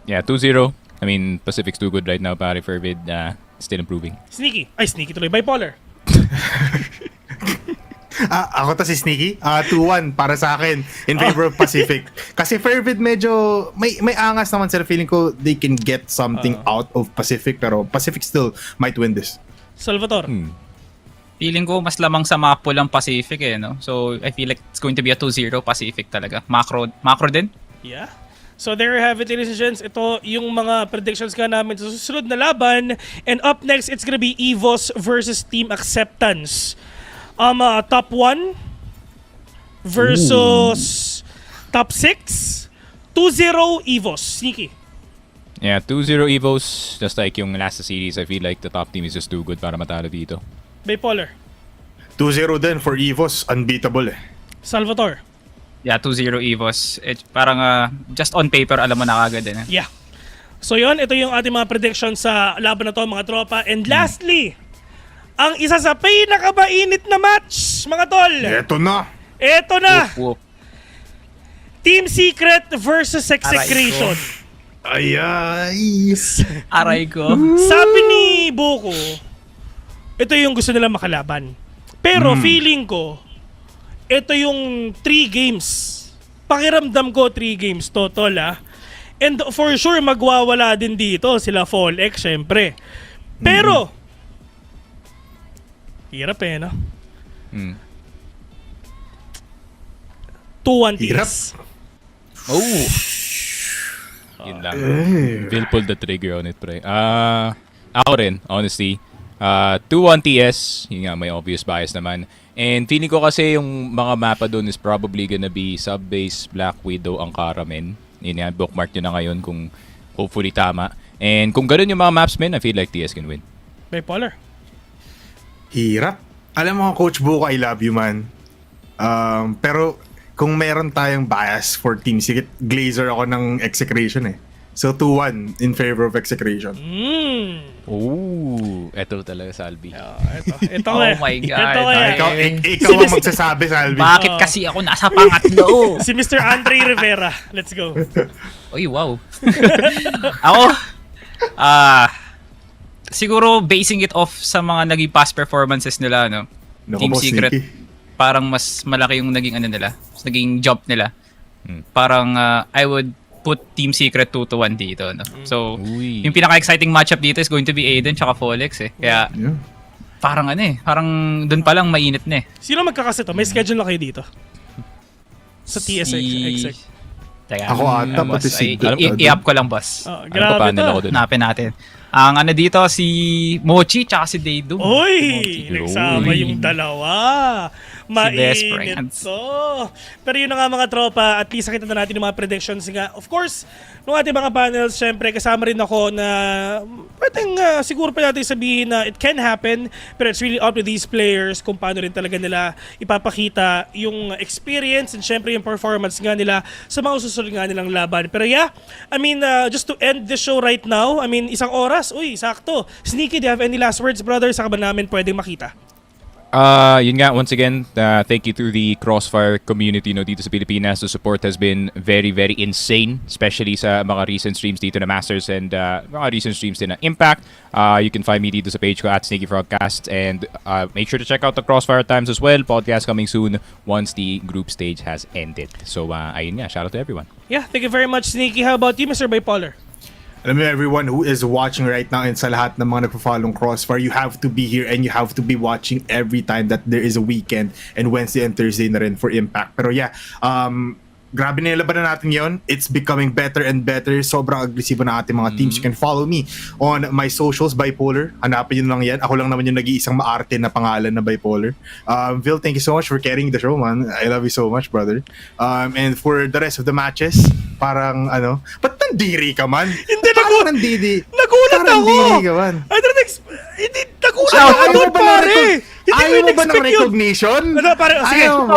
Yeah, 2-0. I mean, Pacific's too good right now, pare. Fervid, still improving. Sneaky. Ay, Sneaky tuloy. Bipolar. Ako to si Sneaky. 2-1 para sa akin in favor of Pacific. Kasi Fervid medyo may angas naman sila. Feeling ko they can get something out of Pacific, pero Pacific still might win this. Salvatore. Feeling ko mas lamang sa mapa lang Pacific no. So I feel like it's going to be a 2-0 Pacific talaga. Macro din. Yeah. So there you have it, ladies and gents. Ito yung mga predictions ka namin sa susunod na laban. And up next, it's gonna be EVOS versus Team Acceptance. Top 1 versus top 6. 2-0 EVOS. Sneaky. Yeah, 2-0 Evos. Just like yung last series, I feel like the top team is just too good para matalo dito. Bipolar. 2-0 din for EVOS. Unbeatable Salvatore. Yeah, 2-0 EVOS. Parang just on paper alam mo na kagad Yeah. So yun, ito yung ating mga predictions sa laban na to, mga tropa. And lastly, ang isa sa pinakabainit na match, mga tol. Eto na. Ito na. Whoop. Team Secret versus Execration. Ay. Aray ko. Sabi ni Buko, ito yung gusto nila makalaban. Pero feeling ko, ito yung 3 games. Pakiramdam ko 3 games total And for sure magwawala din dito sila Fall X syempre. Pero hirap no? 2-1 Hirap. TS. Oh! Yun lang. Will pull the trigger on it, pre. Ako rin, honestly. 2-1 TS. Yun nga, may obvious bias naman. And feeling ko kasi yung mga mapa doon is probably gonna be Subbase, Black Widow, Ankara, men. Yun yan, bookmark nyo na ngayon kung hopefully tama. And kung ganun yung mga maps, men, I feel like TS can win. Bipolar. Hirap. Alam mo, Coach Buko, I love you, man. Pero kung meron tayong bias for Team Secret, glazer ako ng Execration So 2-1 in favor of Execration. Oh, eto talaga, Salvi. Ito Oh my God. Ikaw ang magsasabi, Salvi. Bakit kasi ako nasa pangatlo? Si Mr. Andre Rivera. Let's go. Uy, wow. Ako, siguro basing it off sa mga naging past performances nila, Naku Team po, Secret, Sneaky. parang mas malaki yung naging nila, mas naging jump nila. Parang I would put Team Secret 2-1 dito. So, Uy. yung pinaka-exciting matchup dito is going to be Aiden tsaka Folex Kaya, Yeah. parang parang dun pa lang mainit na Sino magkakaseto? May schedule na kayo dito? Sa TS Exec. Teka, Ako ata, pati si i-up ko lang, boss. Grabe pa nila ako to. dun? Hanapin natin. Ang dito, si Mochi tsaka si Daydum. Uy! Nagsama Uy. yung dalawa. Best Mainit Friends. to. Pero yun na nga mga tropa, at least nakita na natin yung mga predictions nga. Of course, nung ating mga panels, syempre kasama rin ako na pwedeng siguro pa natin sabihin na it can happen, pero it's really up to these players kung paano rin talaga nila ipapakita yung experience and syempre yung performance nga nila sa mga susunod nga nilang laban. Pero yeah, I mean, just to end the show right now, I mean, isang oras, uy, sakto. Sneaky, do you have any last words, brother? Saka ba namin pwedeng makita? Yun nga, once again, thank you to the Crossfire community dito sa Pilipinas. The support has been very, very insane, especially sa mga recent streams dito na Masters and mga recent streams din na Impact. You can find me dito sa page ko at Sneaky Frogcast, and make sure to check out the Crossfire Times as well. Podcast coming soon once the group stage has ended. So, ayun nga, shout out to everyone. Yeah, thank you very much, Sneaky. How about you, Mr. Bipolar? Alam mo, everyone who is watching right now and sa lahat ng mga nagpa-follow Crossfire, you have to be here and you have to be watching every time that there is a weekend, and Wednesday and Thursday na rin for Impact. Pero yeah, grabe na nilabanan natin yon. It's becoming better and better. Sobrang agresibo na ating mga teams. You can follow me on my socials, Bipolar. Hanapin nyo lang yan. Ako lang naman yung nag-iisang maarte na pangalan na Bipolar. Phil, thank you so much for carrying the show, man. I love you so much, brother. And for the rest of the matches, parang ba't nandiri ka man? Hindi, parang nandiri. Nagulat Parang ako! nandiri ka man. I didn't hindi, nagulat Ayaw ako mo doon, ba ng pare! Hindi ko ayaw mo ba ng in-expect yun. recognition? Ano, pare, sige. Ayaw mo.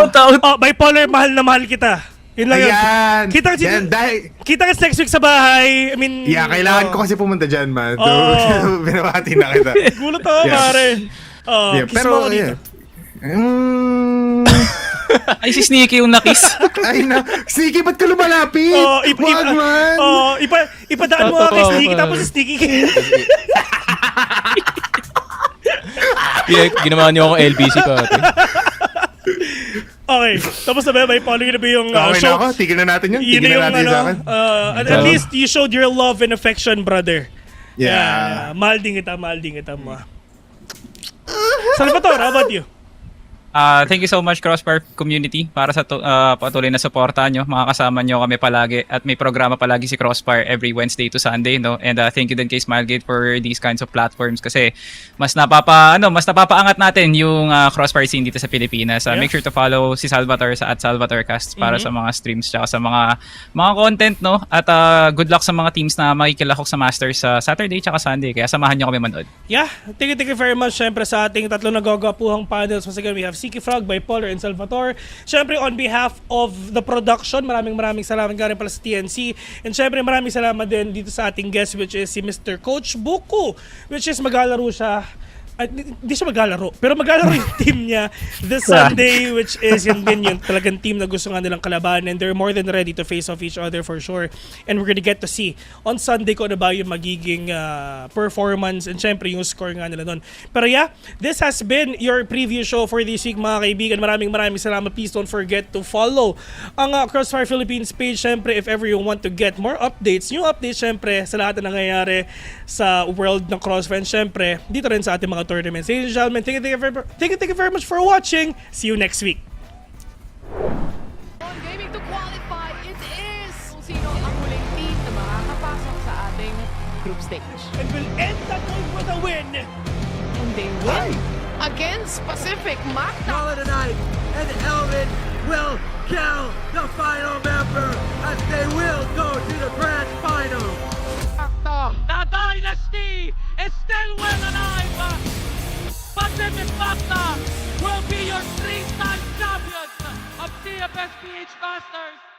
Bipolar, mahal na mahal kita. Yun lang yun. Ayan. Kita Yan, dahil, kita next week sa bahay. I mean, yeah, kailangan ko kasi pumunta dyan, man. So, Oh. binabati na kita. Gulat ako, Yeah. pare. Yeah, Kiss pero, mo ako dito. Ay, si Sneaky yung nakis. Ay na, Sneaky, ba't ka lumalapit? Wag, man. Ipadaan mo ako kay Sneaky, tapos si Sneaky. Ginawa niyo akong LBC pa. Okay, tapos na ba, Bipolar, yun na ba yung Okay show? na ako, tigil na natin yun. Yun Tigil na na yung natin sa akin. at least you showed your love and affection, brother. Yeah. Mahal din kita mo. Salvatore, how about you? Thank you so much, Crossfire community, para sa patuloy na suporta nyo. Makakasama nyo kami palagi, at may programa palagi si Crossfire every Wednesday to Sunday, no? And thank you din kay Smilegate for these kinds of platforms, kasi mas napapaangat natin yung Crossfire scene dito sa Pilipinas. Make sure to follow si Salvatore sa @SalvatoreCast para sa mga streams tsaka sa mga content, no? At good luck sa mga teams na makikilahok sa Masters sa Saturday tsaka Sunday. Kaya samahan nyo kami manood. Yeah, thank you very much. Siyempre sa ating tatlo na gagapuhang panels. Once again, we have Sneaky Frog, Bipolar, and Salvatore. Siyempre, on behalf of the production, maraming salamat nga rin pala sa TNC. And siyempre, maraming salamat din dito sa ating guest, which is si Mr. Coach Buku, which is maglalaro siya. Hindi siya maglalaro, pero maglalaro yung team niya this Sunday, which is yun din yung talagang team na gusto nga nilang kalabanan, and they're more than ready to face off each other for sure. And we're gonna get to see on Sunday kung ano ba yung magiging performance and syempre yung score nga nila doon. Pero yeah, this has been your preview show for this week, mga kaibigan. Maraming salamat. Please don't forget to follow ang Crossfire Philippines page. Syempre, if ever you want to get more updates, new updates syempre sa lahat na nangyayari sa world ng Crossfire. And syempre, dito rin sa ating mga tournaments. Ladies and gentlemen, thank you very much for watching. See you next week. On gaming to qualify, it is kung sino ang huling team na makakapasok sa ating group stage. And we'll end that one with a win. And they win against Pacific Magna. Call it a night, and Elvin will kill the final member as they will go to the grand final. The dynasty is still well alive. Pacific Magna will be your 3-time champions of CFS PH Masters.